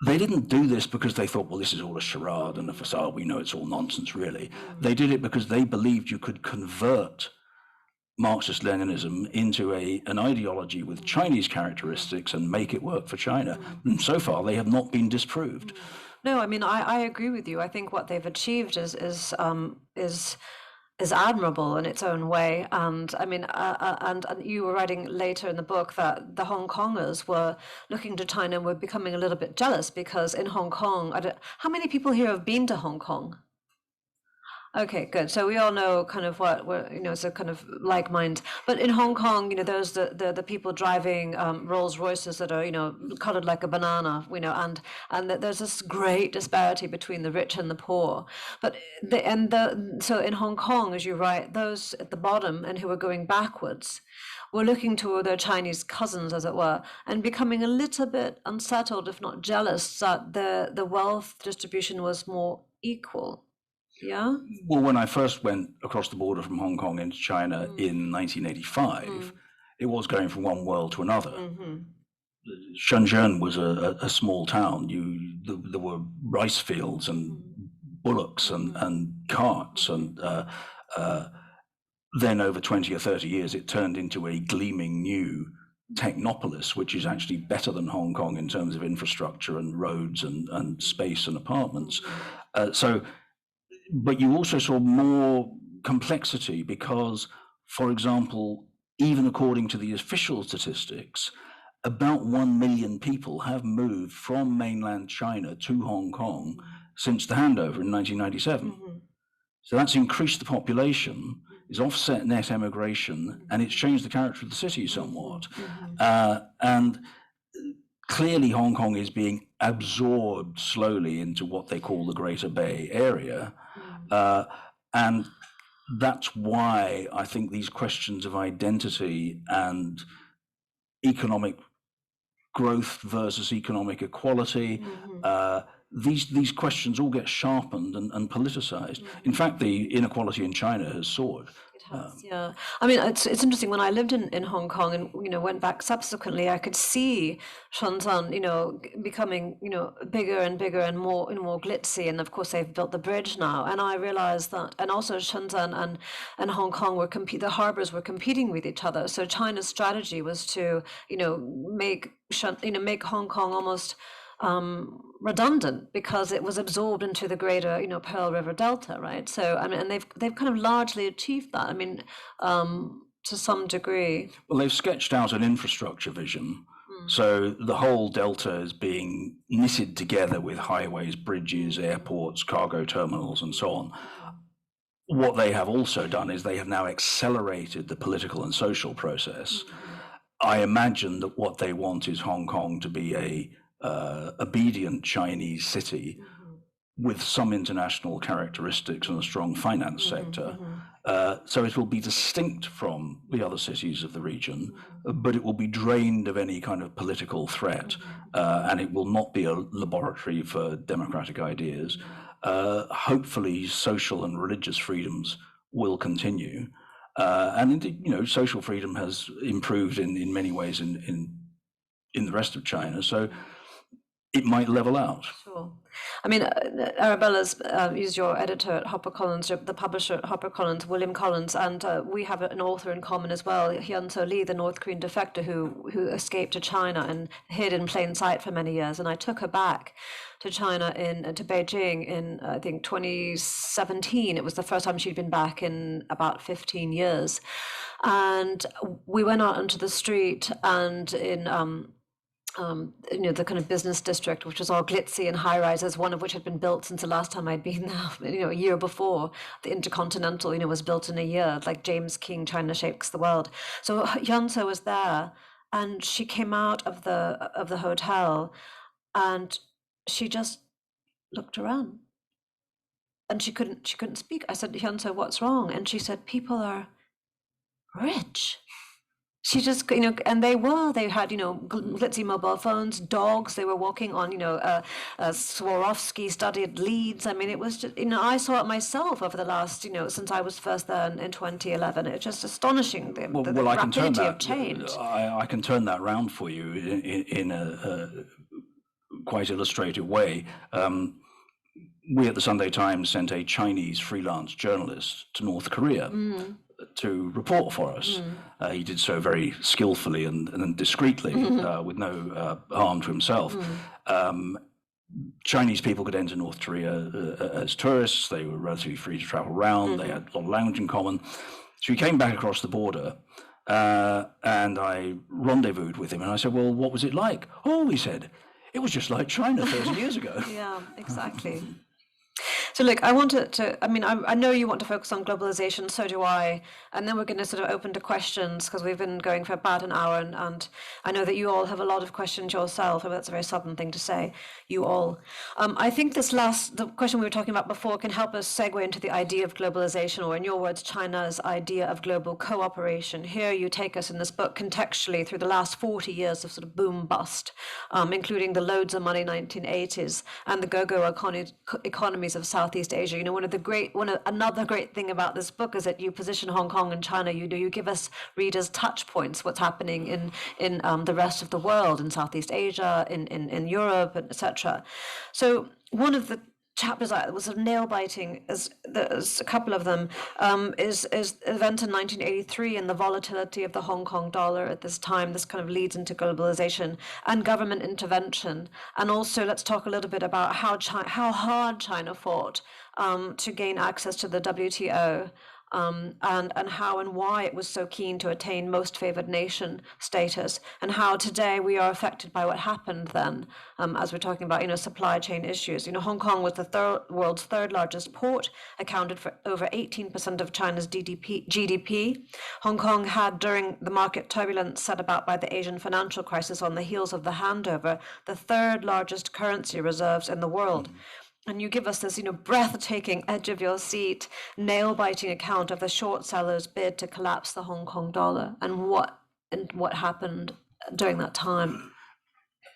they didn't do this because they thought, well, this is all a charade and a facade. We know it's all nonsense, really. They did it because they believed you could convert Marxist-Leninism into an ideology with Chinese characteristics and make it work for China. And so far, they have not been disproved. No, I mean, I agree with you. I think what they've achieved is admirable in its own way. And I mean, and you were writing later in the book that the Hong Kongers were looking to China and were becoming a little bit jealous, because in Hong Kong, how many people here have been to Hong Kong? Okay, good. So we all know kind of what we're, it's a kind of like mind. But in Hong Kong, there's the people driving Rolls Royces that are, colored like a banana, and there's this great disparity between the rich and the poor. But so in Hong Kong, as you write, those at the bottom and who are going backwards were looking to their Chinese cousins, as it were, and becoming a little bit unsettled, if not jealous, that the wealth distribution was more equal. Yeah. Well, when I first went across the border from Hong Kong into China in 1985, it was going from one world to another. Shenzhen was a small town. There were rice fields and bullocks and carts, and then over 20 or 30 years, it turned into a gleaming new technopolis, which is actually better than Hong Kong in terms of infrastructure and roads and space and apartments. But you also saw more complexity because, for example, even according to the official statistics, about 1 million people have moved from mainland China to Hong Kong since the handover in 1997. So that's increased the population, it's offset net emigration, and it's changed the character of the city somewhat. And clearly Hong Kong is being absorbed slowly into what they call the Greater Bay Area. And that's why I think these questions of identity and economic growth versus economic equality, these questions all get sharpened and politicized. In fact, the inequality in China has soared. It has, yeah. I mean, it's interesting. When I lived in Hong Kong and went back subsequently, I could see Shenzhen becoming bigger and bigger and more glitzy. And of course, they've built the bridge now. And I realized that, and also Shenzhen and Hong Kong the harbors were competing with each other. So China's strategy was to make Hong Kong almost redundant because it was absorbed into the greater, Pearl River Delta, right? So I mean, and they've kind of largely achieved that. I mean, to some degree. Well, they've sketched out an infrastructure vision. So the whole delta is being knitted together with highways, bridges, airports, cargo terminals, and so on. What they have also done is they have now accelerated the political and social process. I imagine that what they want is Hong Kong to be a obedient Chinese city with some international characteristics and a strong finance sector. So it will be distinct from the other cities of the region, but it will be drained of any kind of political threat, and it will not be a laboratory for democratic ideas. Hopefully social and religious freedoms will continue. And indeed, social freedom has improved in many ways in the rest of China. So it might level out. Sure. I mean, Arabella's is your editor at HarperCollins, the publisher at HarperCollins, William Collins, and we have an author in common as well, Hyun-Soo Lee, the North Korean defector who escaped to China and hid in plain sight for many years. And I took her back to China to Beijing in, I think, 2017. It was the first time she'd been back in about 15 years. And we went out onto the street and in the kind of business district, which was all glitzy and high rises, one of which had been built since the last time I'd been there, a year before. The Intercontinental, was built in a year, like James King, China Shakes the World. So Hyun-Soo was there, and she came out of the hotel, and she just looked around, and she couldn't speak. I said, Hyun-Soo, what's wrong? And she said, people are rich. She just, and they had, glitzy mobile phones, dogs, they were walking on, Swarovski studied leads. I mean, it was just, I saw it myself over the last, since I was first there in 2011. It's just astonishing, the rapidity of change. I can turn that around for you in a quite illustrative way. We at the Sunday Times sent a Chinese freelance journalist to North Korea to report for us. He did so very skillfully and discreetly, with no harm to himself. Chinese people could enter North Korea as tourists. They were relatively free to travel around. They had a lot of language in common. So he came back across the border, and I rendezvoused with him. And I said, well, what was it like? Oh, he said, it was just like China 30 years ago. Yeah, exactly. So look, I wanted to, I know you want to focus on globalization, so do I, and then we're going to sort of open to questions because we've been going for about an hour, and I know that you all have a lot of questions yourself. I mean, that's a very southern thing to say, you all. I think the question we were talking about before can help us segue into the idea of globalization, or in your words, China's idea of global cooperation. Here you take us in this book contextually through the last 40 years of sort of boom-bust, including the loads of money 1980s and the go-go economies of Southeast Asia. Another great thing about this book is that you position Hong Kong and China. You give us readers touch points, what's happening in the rest of the world, in Southeast Asia, in Europe, etc. So one of the chapters that was sort of nail-biting, there's a couple of them, is an event in 1983 and the volatility of the Hong Kong dollar at this time. This kind of leads into globalization and government intervention. And also let's talk a little bit about how hard China fought to gain access to the WTO. and how and why it was so keen to attain most favored nation status, and how today we are affected by what happened then, as we're talking about, supply chain issues. Hong Kong was the world's third largest port, accounted for over 18% of China's GDP. Hong Kong had, during the market turbulence set about by the Asian financial crisis on the heels of the handover, the third largest currency reserves in the world. And you give us this, breathtaking, edge of your seat, nail-biting account of the short sellers' bid to collapse the Hong Kong dollar and what happened during that time.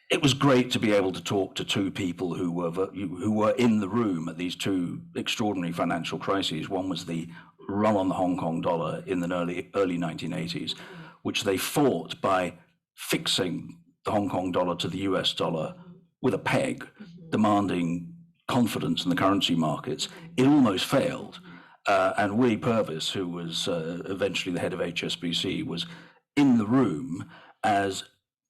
It was great to be able to talk to two people who were in the room at these two extraordinary financial crises. One was the run on the Hong Kong dollar in the early 1980s, which they fought by fixing the Hong Kong dollar to the US dollar with a peg, demanding confidence in the currency markets. It almost failed. And Willie Purvis, who was eventually the head of HSBC, was in the room as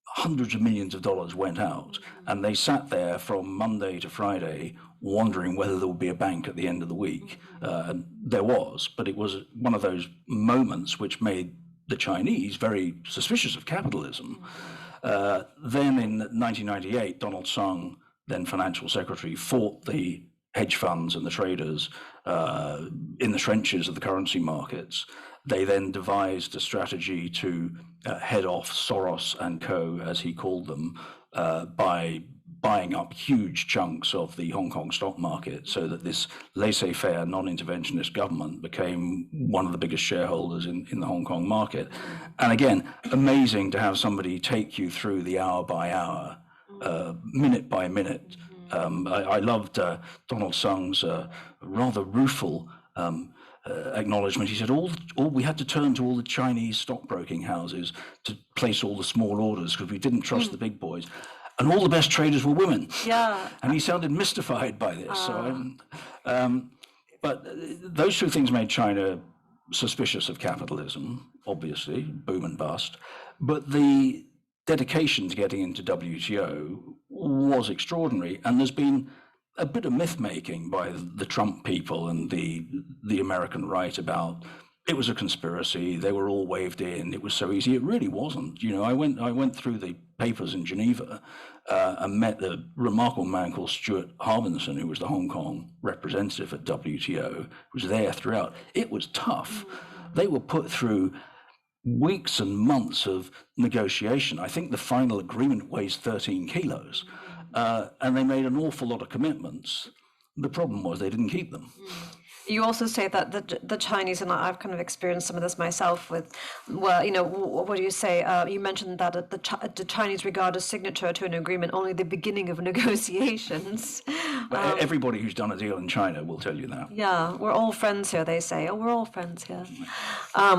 hundreds of millions of dollars went out. And they sat there from Monday to Friday wondering whether there would be a bank at the end of the week. And there was, but it was one of those moments which made the Chinese very suspicious of capitalism. Then in 1998, Donald Tsang, then financial secretary, fought the hedge funds and the traders in the trenches of the currency markets. They then devised a strategy to head off Soros and co, as he called them, by buying up huge chunks of the Hong Kong stock market, so that this laissez-faire, non-interventionist government became one of the biggest shareholders in the Hong Kong market. And again, amazing to have somebody take you through the hour by hour, minute by minute. I loved Donald Tsang's rather rueful acknowledgement. He said, we had to turn to all the Chinese stockbroking houses to place all the small orders because we didn't trust the big boys. And all the best traders were women. Yeah. And he sounded mystified by this. But those two things made China suspicious of capitalism, obviously, boom and bust. But the dedication to getting into WTO was extraordinary. And there's been a bit of myth-making by the Trump people and the American right about it was a conspiracy, they were all waved in, it was so easy. It really wasn't. I went through the papers in Geneva and met a remarkable man called Stuart Harbinson, who was the Hong Kong representative at WTO, who was there throughout. It was tough. They were put through weeks and months of negotiation. I think the final agreement weighs 13 kilos. And they made an awful lot of commitments. The problem was they didn't keep them. You also say that the Chinese, and I've kind of experienced some of this myself with, what do you say? You mentioned that the Chinese regard a signature to an agreement only the beginning of negotiations. But everybody who's done a deal in China will tell you that. Yeah, we're all friends here, they say. Oh, we're all friends here.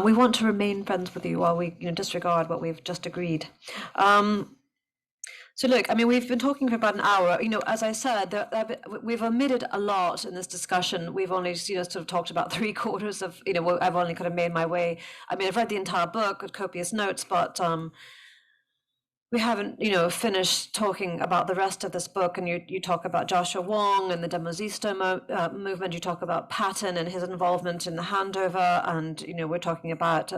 We want to remain friends with you while we disregard what we've just agreed. So look, we've been talking for about an hour. As I said, we've omitted a lot in this discussion. We've only, sort of talked about 3/4 of, I've only kind of made my way. I've read the entire book, got copious notes, but we haven't, finished talking about the rest of this book. And you talk about Joshua Wong and the Demosista movement. You talk about Patton and his involvement in the handover. And, we're talking about,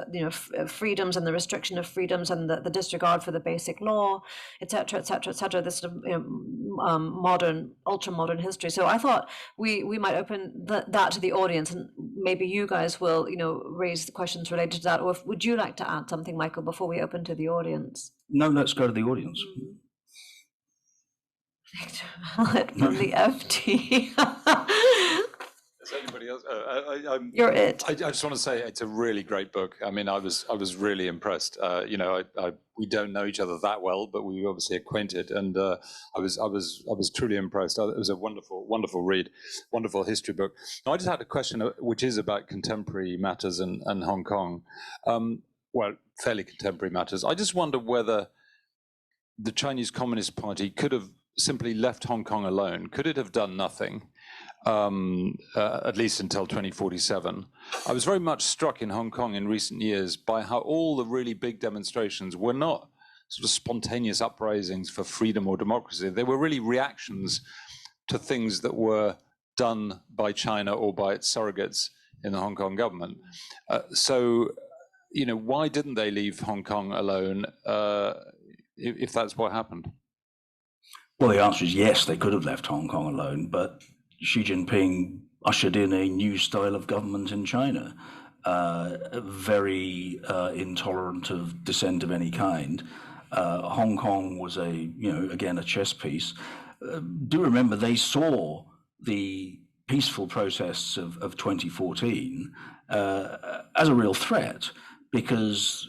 freedoms and the restriction of freedoms and the disregard for the basic law, et cetera, et cetera, et cetera. This sort of modern, ultra-modern history. So I thought we might open that to the audience, and maybe you guys will, raise the questions related to that. Or would you like to add something, Michael, before we open to the audience? No, let's go to the audience. Victor Mallet from the FT. Is anybody else? You're it. I just want to say it's a really great book. I was really impressed. We don't know each other that well, but we were obviously acquainted, and I was truly impressed. It was a wonderful read, wonderful history book. Now, I just had a question, which is about contemporary matters and Hong Kong. Fairly contemporary matters. I just wonder whether the Chinese Communist Party could have simply left Hong Kong alone. Could it have done nothing, at least until 2047? I was very much struck in Hong Kong in recent years by how all the really big demonstrations were not sort of spontaneous uprisings for freedom or democracy. They were really reactions to things that were done by China or by its surrogates in the Hong Kong government. So, why didn't they leave Hong Kong alone if that's what happened? Well, the answer is yes, they could have left Hong Kong alone, but Xi Jinping ushered in a new style of government in China, very intolerant of dissent of any kind. Hong Kong was again, a chess piece. Do remember they saw the peaceful protests of 2014 as a real threat, because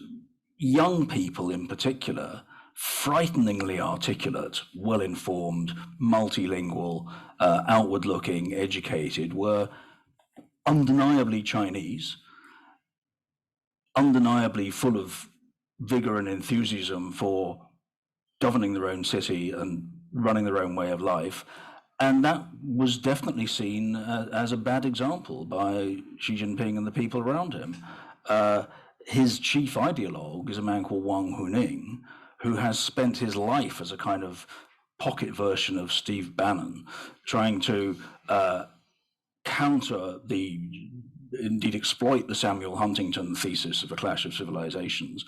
young people in particular, frighteningly articulate, well-informed, multilingual, outward-looking, educated, were undeniably Chinese, undeniably full of vigor and enthusiasm for governing their own city and running their own way of life. And that was definitely seen as a bad example by Xi Jinping and the people around him. His chief ideologue is a man called Wang Huning, who has spent his life as a kind of pocket version of Steve Bannon, trying to counter indeed exploit the Samuel Huntington thesis of a clash of civilizations.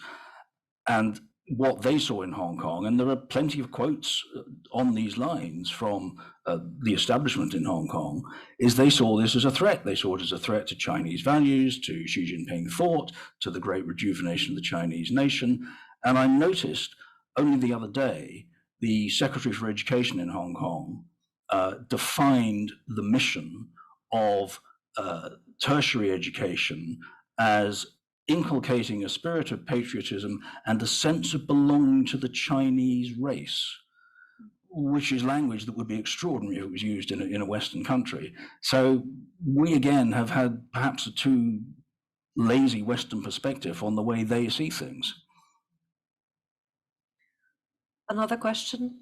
And what they saw in Hong Kong, and there are plenty of quotes on these lines from the establishment in Hong Kong, is they saw this as a threat. They saw it as a threat to Chinese values, to Xi Jinping thought, to the great rejuvenation of the Chinese nation. And I noticed only the other day, the Secretary for Education in Hong Kong defined the mission of tertiary education as inculcating a spirit of patriotism and a sense of belonging to the Chinese race, which is language that would be extraordinary if it was used in a Western country. So we again have had perhaps a too lazy Western perspective on the way they see things. Another question?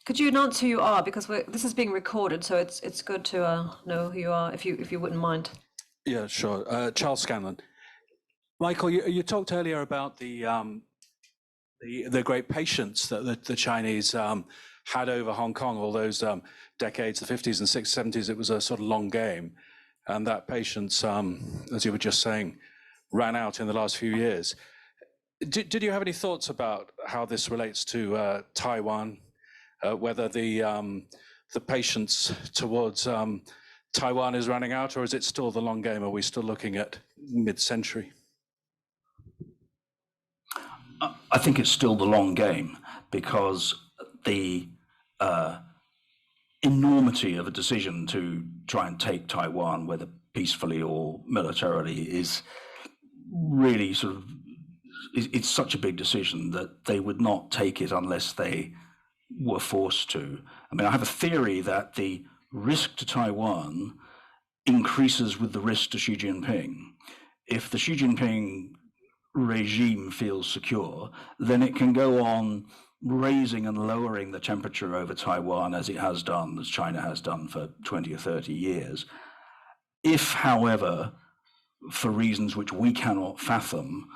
Could you announce who you are, because this is being recorded, so it's good to know who you are, if you wouldn't mind. Yeah, sure. Charles Scanlon. Michael, you talked earlier about the great patience that the Chinese had over Hong Kong all those decades, the 50s and 60s, 70s. It was a sort of long game, and that patience, as you were just saying, ran out in the last few years. Did you have any thoughts about how this relates to Taiwan? Whether the patience towards Taiwan is running out, or is it still the long game? Are we still looking at mid-century? I think it's still the long game, because the enormity of a decision to try and take Taiwan, whether peacefully or militarily, is really it's such a big decision that they would not take it unless they were forced to. I mean, I have a theory that the risk to Taiwan increases with the risk to Xi Jinping. If the Xi Jinping regime feels secure, then it can go on raising and lowering the temperature over Taiwan as it has done, as China has done for 20 or 30 years. If, however, for reasons which we cannot fathom,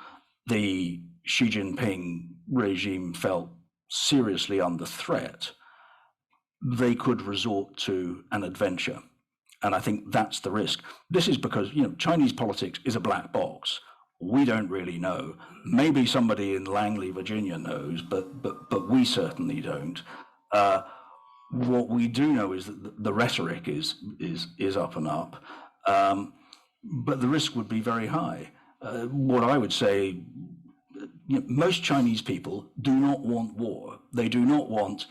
the Xi Jinping regime felt seriously under threat, they could resort to an adventure. And I think that's the risk. This is because, Chinese politics is a black box. We don't really know. Maybe somebody in Langley, Virginia knows, but we certainly don't. What we do know is that the rhetoric is up and up, but the risk would be very high. What I would say, most Chinese people do not want war. They do not want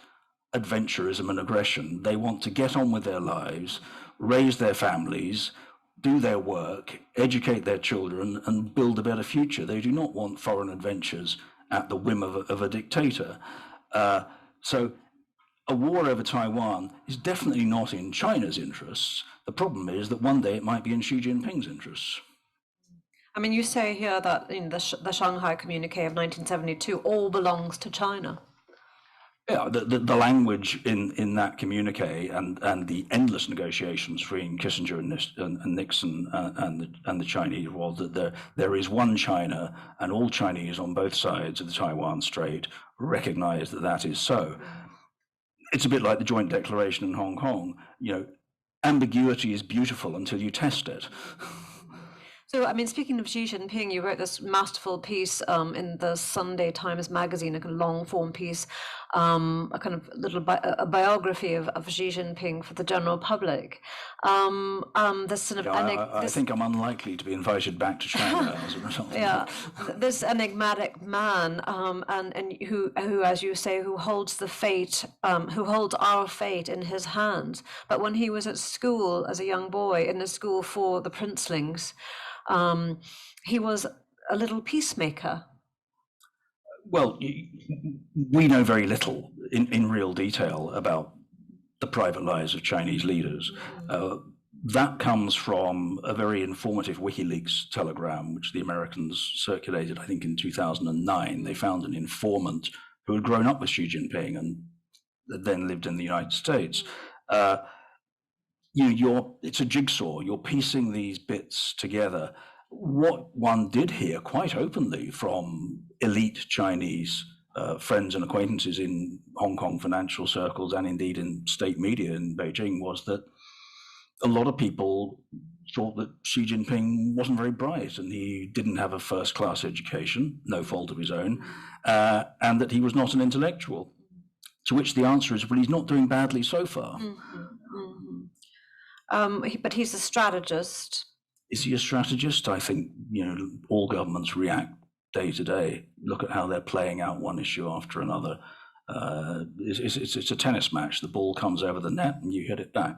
adventurism and aggression. They want to get on with their lives, raise their families, do their work, educate their children, and build a better future. They do not want foreign adventures at the whim of a dictator. So a war over Taiwan is definitely not in China's interests. The problem is that one day it might be in Xi Jinping's interests. I mean, you say here that in the Shanghai Communique of 1972 all belongs to China. Yeah, the language in that communique and the endless negotiations between Kissinger and Nixon and the Chinese was that there is one China, and all Chinese on both sides of the Taiwan Strait recognize that is so. it's a bit like the joint declaration in Hong Kong. Ambiguity is beautiful until you test it. So, I mean, speaking of Xi Jinping, you wrote this masterful piece in the Sunday Times magazine, a kind of long-form piece, a kind of a biography of Xi Jinping for the general public. This sort of I think I'm unlikely to be invited back to China as a result. Yeah, this enigmatic man, and who, as you say, who holds our fate in his hands. But when he was at school as a young boy, in a school for the princelings, he was a little peacemaker. Well, we know very little in real detail about the private lives of Chinese leaders. That comes from a very informative WikiLeaks telegram, which the Americans circulated, I think, in 2009. They found an informant who had grown up with Xi Jinping and then lived in the United States. It's a jigsaw. You're piecing these bits together. What one did hear quite openly from elite Chinese friends and acquaintances in Hong Kong financial circles and indeed in state media in Beijing was that a lot of people thought that Xi Jinping wasn't very bright and he didn't have a first-class education, no fault of his own, and that he was not an intellectual. To which the answer is, well, he's not doing badly so far. But he's a strategist. Is he a strategist? I think all governments react day to day. Look at how they're playing out one issue after another. It's a tennis match. The ball comes over the net and you hit it back.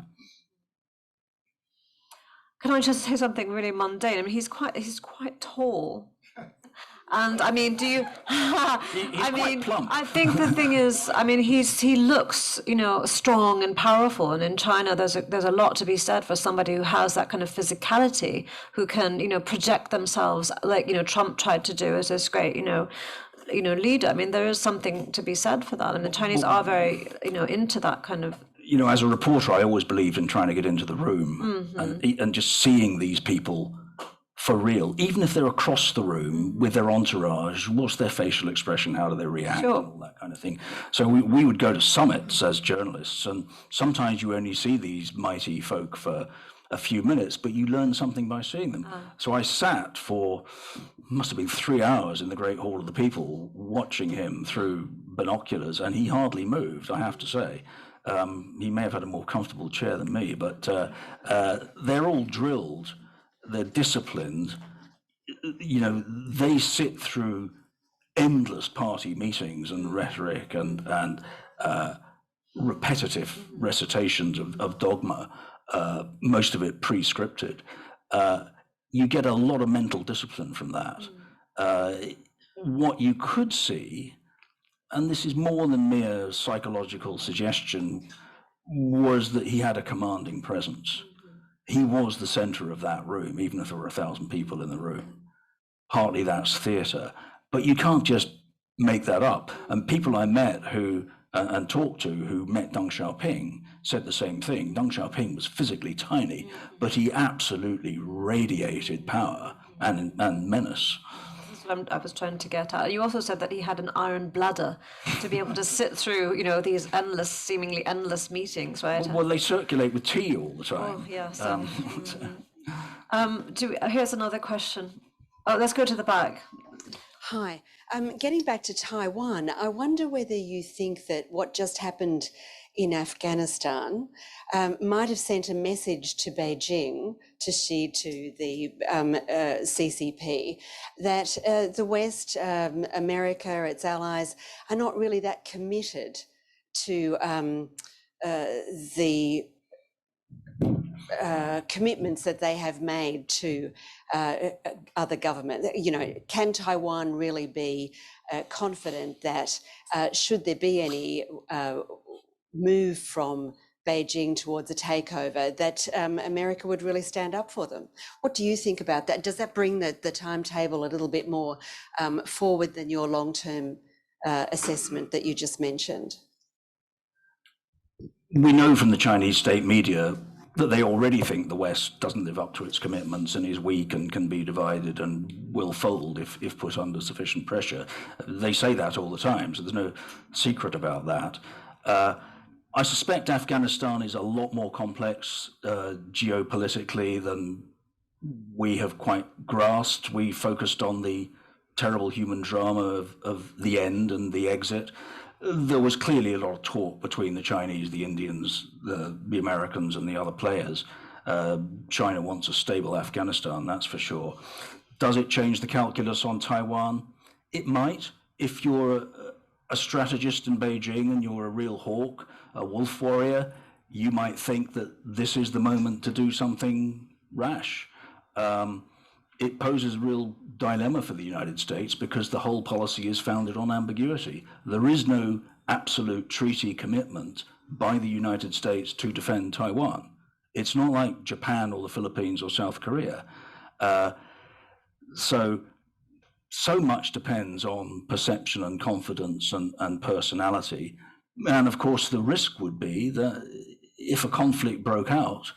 Can I just say something really mundane? I mean, he's quite tall. And I mean, do you? Quite plump. I think the thing is, I mean, he looks, strong and powerful. And in China, there's a lot to be said for somebody who has that kind of physicality, who can, project themselves like Trump tried to do as this great, leader. I mean, there is something to be said for that, and the Chinese are very, into that kind of. As a reporter, I always believed in trying to get into the room and just seeing these people for real, even if they're across the room with their entourage. What's their facial expression? How do they react? Sure. And all that kind of thing. So we would go to summits as journalists, and sometimes you only see these mighty folk for a few minutes, but you learn something by seeing them. So I sat for, must have been 3 hours in the Great Hall of the People, watching him through binoculars, and he hardly moved, I have to say. He may have had a more comfortable chair than me, but they're all drilled. They're disciplined. They sit through endless party meetings and rhetoric and repetitive recitations of dogma, most of it pre-scripted. You get a lot of mental discipline from that. What you could see, and this is more than mere psychological suggestion, was that he had a commanding presence. He was the center of that room, even if there were 1,000 people in the room. Partly that's theater, but you can't just make that up. And people I met and talked to who met Deng Xiaoping said the same thing. Deng Xiaoping was physically tiny, but he absolutely radiated power and menace. I was trying to get at. You also said that he had an iron bladder to be able to sit through, these seemingly endless meetings, right? Well, they circulate with tea all the time. Oh, yes. Here's another question. Oh, let's go to the back. Hi. Getting back to Taiwan, I wonder whether you think that what just happened in Afghanistan might have sent a message to Beijing, to Xi, to the CCP, that the West, America, its allies, are not really that committed to the commitments that they have made to other government. Can Taiwan really be confident that should there be any move from Beijing towards a takeover, that America would really stand up for them? What do you think about that? Does that bring the timetable a little bit more forward than your long-term assessment that you just mentioned? We know from the Chinese state media that they already think the West doesn't live up to its commitments and is weak and can be divided and will fold if put under sufficient pressure. They say that all the time, so there's no secret about that. I suspect Afghanistan is a lot more complex geopolitically than we have quite grasped. We focused on the terrible human drama of the end and the exit. There was clearly a lot of talk between the Chinese, the Indians, the Americans, and the other players. China wants a stable Afghanistan, that's for sure. Does it change the calculus on Taiwan? It might. If you're a strategist in Beijing and you're a real hawk, a wolf warrior, you might think that this is the moment to do something rash. It poses a real dilemma for the United States because the whole policy is founded on ambiguity. There is no absolute treaty commitment by the United States to defend Taiwan. It's not like Japan or the Philippines or South Korea. So much depends on perception and confidence and personality. And of course, the risk would be that if a conflict broke out,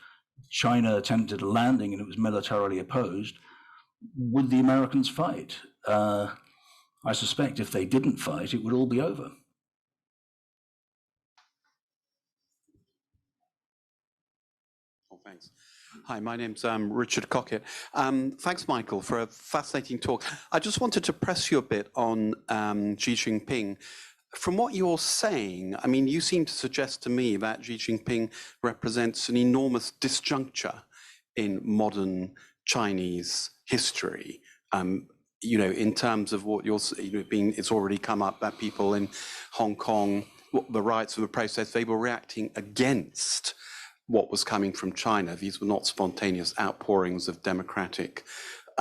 China attempted a landing and it was militarily opposed, would the Americans fight? I suspect if they didn't fight, it would all be over. Oh, thanks. Hi, my name's Richard Cockett. Thanks, Michael, for a fascinating talk. I just wanted to press you a bit on Xi Jinping. From what you're saying, I mean, you seem to suggest to me that Xi Jinping represents an enormous disjuncture in modern Chinese history. You know, in terms of what you're being, it's already come up that people in Hong Kong, the rights of the process, they were reacting against what was coming from China. These were not spontaneous outpourings of democratic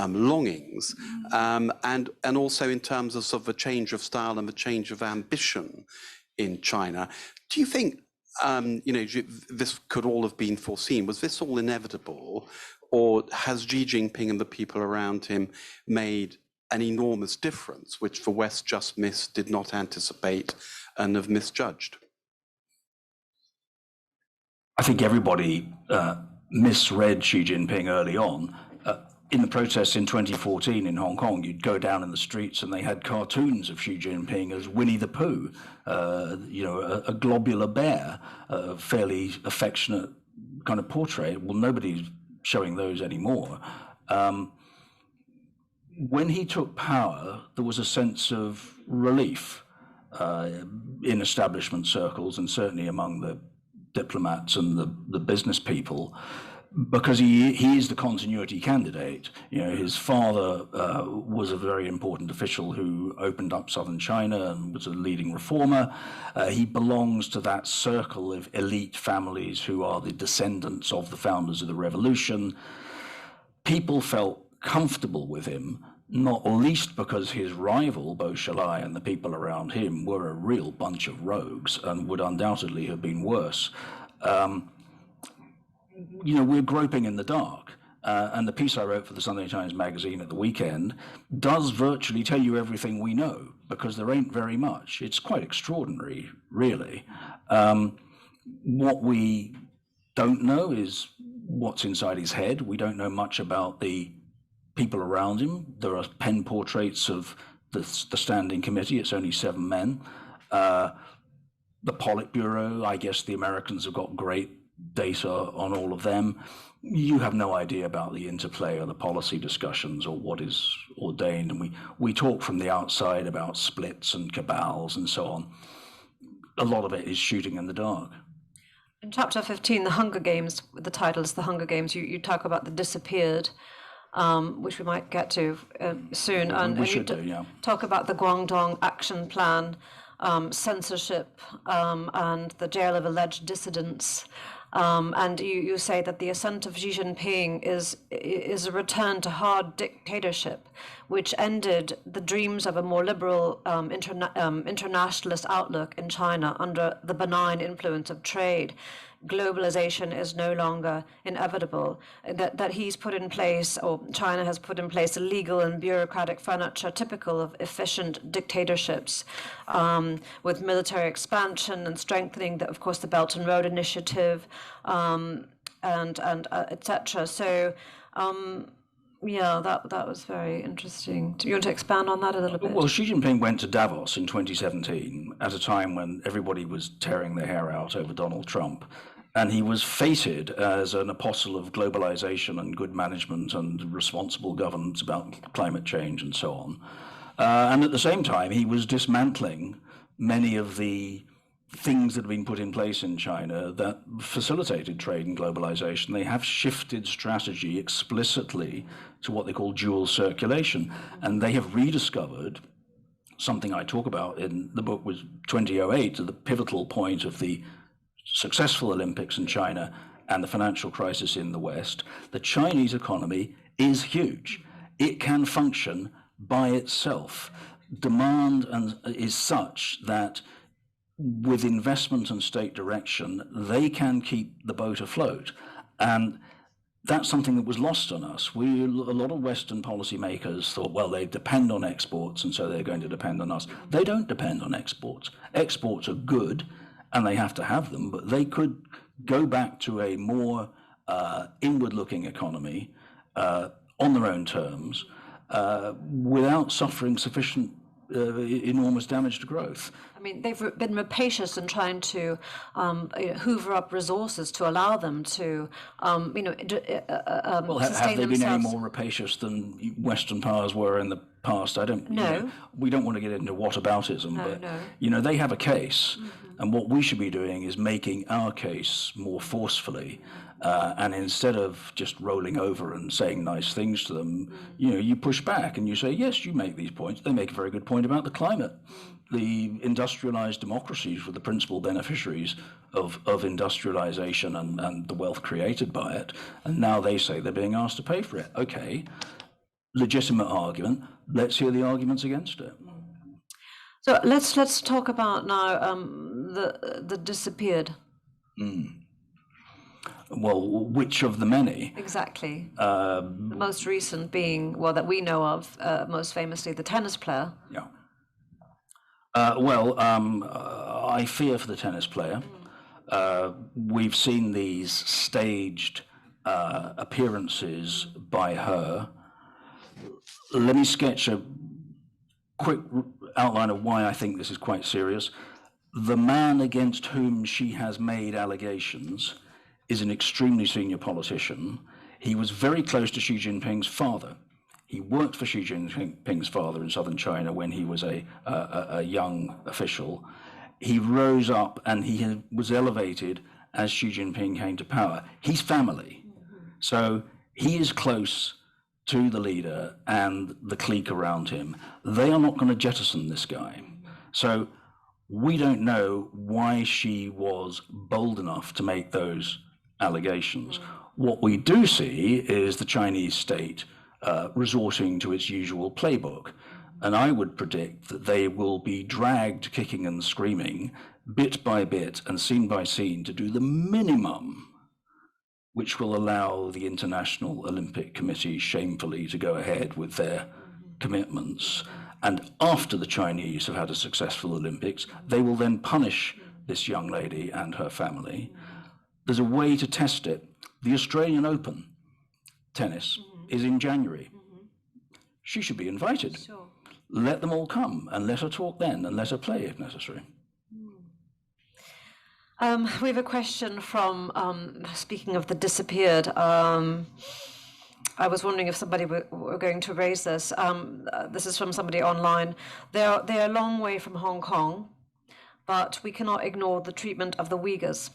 longings, and also in terms of sort of a change of style and the change of ambition in China. Do you think, you know, this could all have been foreseen? Was this all inevitable, or has Xi Jinping and the people around him made an enormous difference, which the West just missed, did not anticipate, and have misjudged? I think everybody misread Xi Jinping early on. In the protests in 2014 in Hong Kong, you'd go down in the streets and they had cartoons of Xi Jinping as Winnie the Pooh, you know, a globular bear, a fairly affectionate kind of portrait. Well, nobody's showing those anymore. When he took power, there was a sense of relief in establishment circles and certainly among the diplomats and the business people, because he is the continuity candidate. You know, his father was a very important official who opened up southern China and was a leading reformer. He belongs to that circle of elite families who are the descendants of the founders of the revolution. People felt comfortable with him, not least because his rival, Bo Xilai, and the people around him were a real bunch of rogues and would undoubtedly have been worse. You know, we're groping in the dark. And the piece I wrote for the Sunday Times Magazine at the weekend does virtually tell you everything we know, because there ain't very much. It's quite extraordinary, really. What we don't know is what's inside his head. We don't know much about the people around him. There are pen portraits of the standing committee. It's only 7 men. The Politburo, I guess the Americans have got great data on all of them. You have no idea about the interplay or the policy discussions or what is ordained. And we talk from the outside about splits and cabals and so on. A lot of it is shooting in the dark. In chapter 15, The Hunger Games, the title is The Hunger Games, you talk about the disappeared, which we might get to soon. And we should do, yeah. Talk about the Guangdong Action Plan, censorship, and the jail of alleged dissidents. And you say that the ascent of Xi Jinping is a return to hard dictatorship, which ended the dreams of a more liberal internationalist outlook in China under the benign influence of trade. Globalization is no longer inevitable, that he's put in place, or China has put in place, a legal and bureaucratic furniture typical of efficient dictatorships, with military expansion and strengthening, of course, the Belt and Road Initiative, and etc. So Yeah, that was very interesting. Do you want to expand on that a little bit? Well, Xi Jinping went to Davos in 2017 at a time when everybody was tearing their hair out over Donald Trump. And he was feted as an apostle of globalization and good management and responsible governance about climate change and so on. And at the same time, he was dismantling many of the things that have been put in place in China that facilitated trade and globalization. They have shifted strategy explicitly to what they call dual circulation. And they have rediscovered something I talk about in the book was 2008, the pivotal point of the successful Olympics in China and the financial crisis in the West. The Chinese economy is huge. It can function by itself. Demand is such that with investment and state direction, they can keep the boat afloat. And that's something that was lost on us. A lot of Western policymakers thought, well, they depend on exports, and so they're going to depend on us. They don't depend on exports. Exports are good, and they have to have them, but they could go back to a more inward-looking economy on their own terms without suffering sufficient enormous damage to growth. I mean, they've been rapacious in trying to hoover up resources to allow them to, Well, sustain have they been any themselves. more rapacious than Western powers were in the past? I don't. No. We don't want to get into whataboutism, but no. they have a case, and what we should be doing is making our case more forcefully. And instead of just rolling over and saying nice things to them, you push back and you say, yes, you make these points. They make a very good point about the climate. The industrialized democracies were the principal beneficiaries of industrialization and the wealth created by it. And now they say they're being asked to pay for it. Okay, legitimate argument. Let's hear the arguments against it. So let's talk about now the disappeared. Well, which of the many? Exactly. The most recent being, well, that we know of, most famously, the tennis player. Yeah. I fear for the tennis player. We've seen these staged appearances by her. Let me sketch a quick outline of why I think this is quite serious. The man against whom she has made allegations is an extremely senior politician. He was very close to Xi Jinping's father. He worked for Xi Jinping's father in southern China when he was a young official. He rose up and he was elevated as Xi Jinping came to power. He's family. So he is close to the leader and the clique around him. They are not going to jettison this guy. So we don't know why she was bold enough to make those allegations. What we do see is the Chinese state resorting to its usual playbook. And I would predict that they will be dragged kicking and screaming bit by bit and scene by scene to do the minimum which will allow the International Olympic Committee shamefully to go ahead with their commitments. And after the Chinese have had a successful Olympics, they will then punish this young lady and her family. There's a way to test it. The Australian Open tennis is in January. She should be invited. Sure. Let them all come and let her talk then and let her play if necessary. We have a question from, speaking of the disappeared, I was wondering if somebody were going to raise this. This is from somebody online. They're a long way from Hong Kong, but we cannot ignore the treatment of the Uyghurs.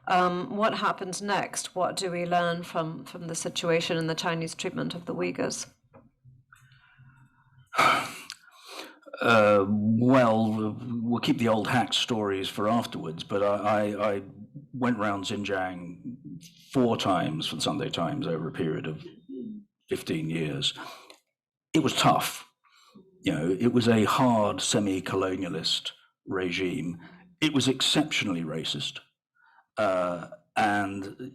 What happens next? What do we learn from the situation and the Chinese treatment of the Uyghurs? We'll keep the old hack stories for afterwards, but I went around Xinjiang 4 times for the Sunday Times over a period of 15 years. It was tough. It was a hard semi-colonialist regime. It was exceptionally racist. And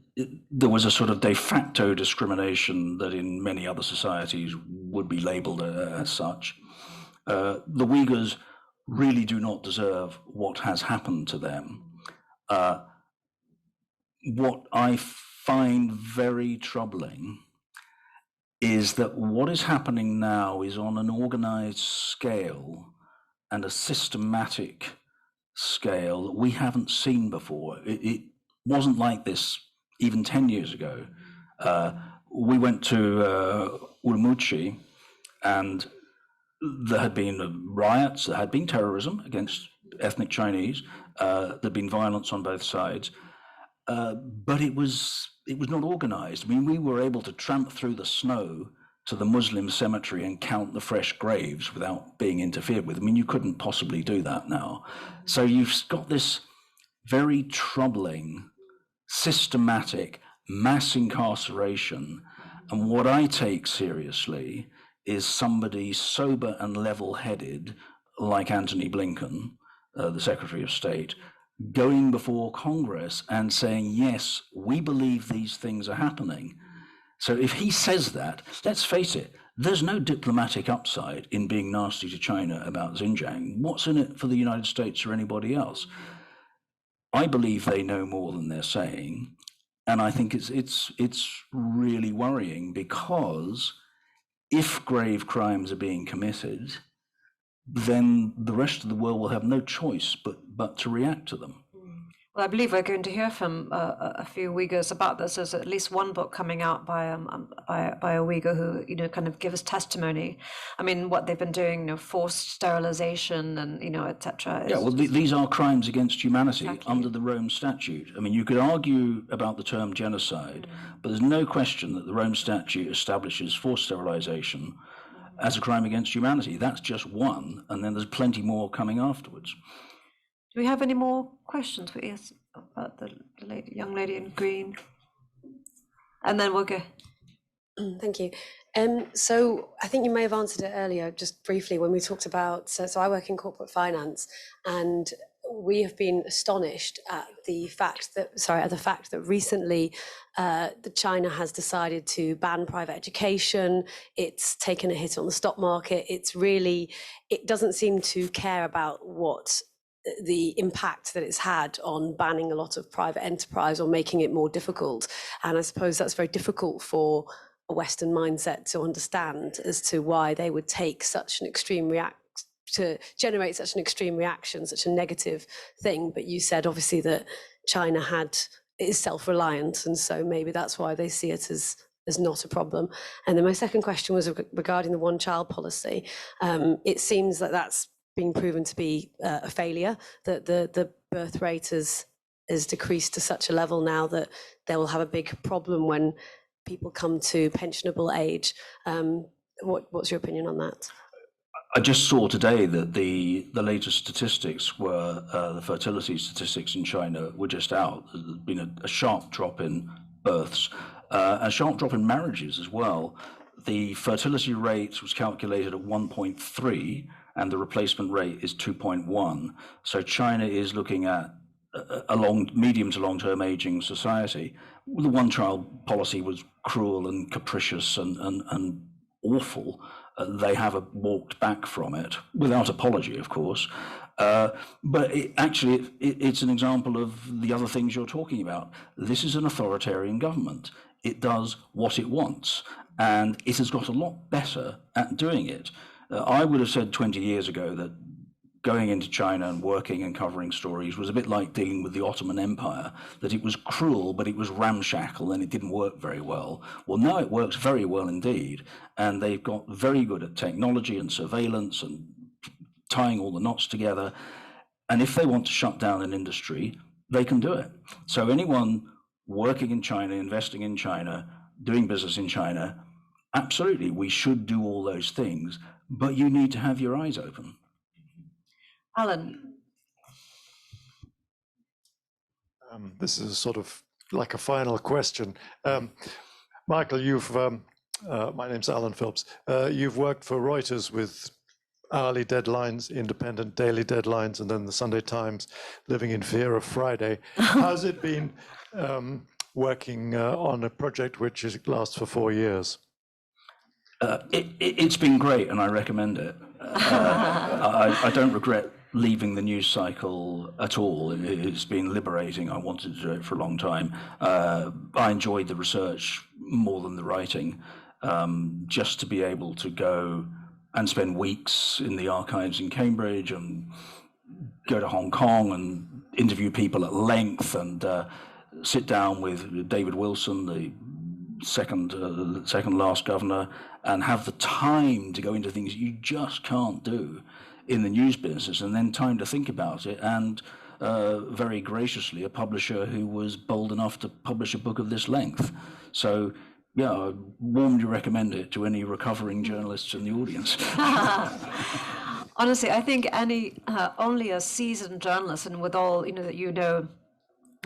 there was a sort of de facto discrimination that in many other societies would be labeled as such. The Uyghurs really do not deserve what has happened to them. What I find very troubling is that what is happening now is on an organized scale and a systematic scale that we haven't seen before. It wasn't like this even 10 years ago. We went to Urumqi, and there had been riots, there had been terrorism against ethnic Chinese, there'd been violence on both sides, but it was not organized. I mean, we were able to tramp through the snow to the Muslim cemetery and count the fresh graves without being interfered with. I mean, you couldn't possibly do that now. So you've got this very troubling, systematic mass incarceration. And what I take seriously is somebody sober and level-headed, like Antony Blinken, the Secretary of State, going before Congress and saying, yes, we believe these things are happening. So if he says that, let's face it, there's no diplomatic upside in being nasty to China about Xinjiang. What's in it for the United States or anybody else? I believe they know more than they're saying. And I think it's really worrying, because if grave crimes are being committed, then the rest of the world will have no choice but to react to them. Well, I believe we're going to hear from a few Uyghurs about this. There's at least one book coming out by a Uyghur who, kind of gives testimony. I mean, what they've been doing, forced sterilization and, etc. Yeah, well, these are crimes against humanity under the Rome Statute. I mean, you could argue about the term genocide, but there's no question that the Rome Statute establishes forced sterilization as a crime against humanity. That's just one, and then there's plenty more coming afterwards. Do we have any more questions about the young lady in green? And then we'll go. Thank you. So I think you may have answered it earlier, just briefly, when we talked about, so I work in corporate finance, and we have been astonished at the fact that recently China has decided to ban private education. It's taken a hit on the stock market. It doesn't seem to care about what the impact that it's had on banning a lot of private enterprise or making it more difficult. And I suppose that's very difficult for a Western mindset to understand as to why they would take such an extreme to generate such an extreme reaction, such a negative thing. But you said obviously that China is self-reliant, and so maybe that's why they see it as not a problem. And then my second question was regarding the one-child policy. It seems that that's been proven to be a failure, that the birth rate has decreased to such a level now that they will have a big problem when people come to pensionable age. What's your opinion on that? I just saw today that the latest statistics were, the fertility statistics in China were just out. There's been a sharp drop in births, a sharp drop in marriages as well. The fertility rate was calculated at 1.3, and the replacement rate is 2.1. So China is looking at a medium to long-term aging society. The one-child policy was cruel and capricious and awful. They have walked back from it, without apology, of course. But it's an example of the other things you're talking about. This is an authoritarian government. It does what it wants, and it has got a lot better at doing it. I would have said 20 years ago that going into China and working and covering stories was a bit like dealing with the Ottoman Empire, that it was cruel, but it was ramshackle and it didn't work very well. Well, now it works very well indeed, and they've got very good at technology and surveillance and tying all the knots together. And if they want to shut down an industry, they can do it. So anyone working in China, investing in China, doing business in China, absolutely, we should do all those things, but you need to have your eyes open. Alan. This is sort of like a final question. Michael, my name's Alan Phillips. You've worked for Reuters with hourly deadlines, independent daily deadlines, and then the Sunday Times, living in fear of Friday. How's it been working on a project which lasts for 4 years? It's been great, and I recommend it. I don't regret leaving the news cycle at all. It's been liberating. I wanted to do it for a long time. I enjoyed the research more than the writing. just to be able to go and spend weeks in the archives in Cambridge and go to Hong Kong and interview people at length and sit down with David Wilson, the second last governor, and have the time to go into things you just can't do in the news business, and then time to think about it. And very graciously, a publisher who was bold enough to publish a book of this length. So, yeah, I warmly recommend it to any recovering journalists in the audience. Honestly, I think only a seasoned journalist, and with all that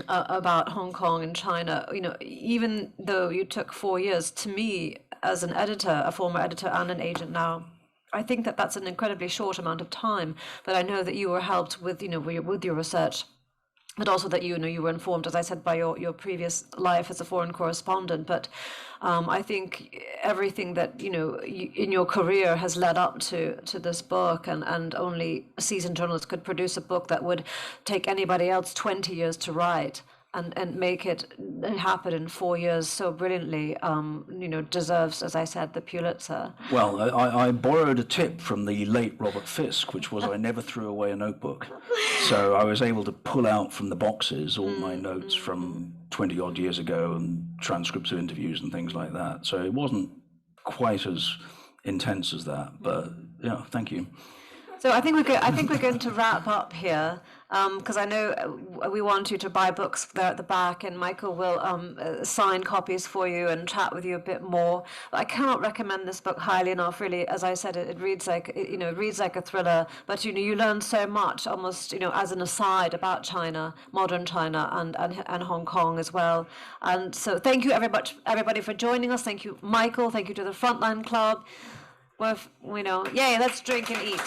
about Hong Kong and China, even though you took 4 years, to me as an editor, a former editor and an agent now, I think that that's an incredibly short amount of time. But I know that you were helped with your research, but also that you were informed, as I said, by your previous life as a foreign correspondent. But I think everything that in your career has led up to this book, and only a seasoned journalist could produce a book that would take anybody else 20 years to write. And make it happen in 4 years so brilliantly, deserves, as I said, the Pulitzer. Well, I borrowed a tip from the late Robert Fisk, which was I never threw away a notebook. So I was able to pull out from the boxes all my notes from 20 odd years ago and transcripts of interviews and things like that. So it wasn't quite as intense as that, but yeah, thank you. So I think we're going to wrap up here, because I know we want you to buy books there at the back, and Michael will sign copies for you and chat with you a bit more. But I cannot recommend this book highly enough. Really, as I said, it reads like a thriller, but you learn so much, almost as an aside, about China, modern China, and Hong Kong as well. And so thank you everybody for joining us. Thank you, Michael. Thank you to the Frontline Club. Yay! Let's drink and eat.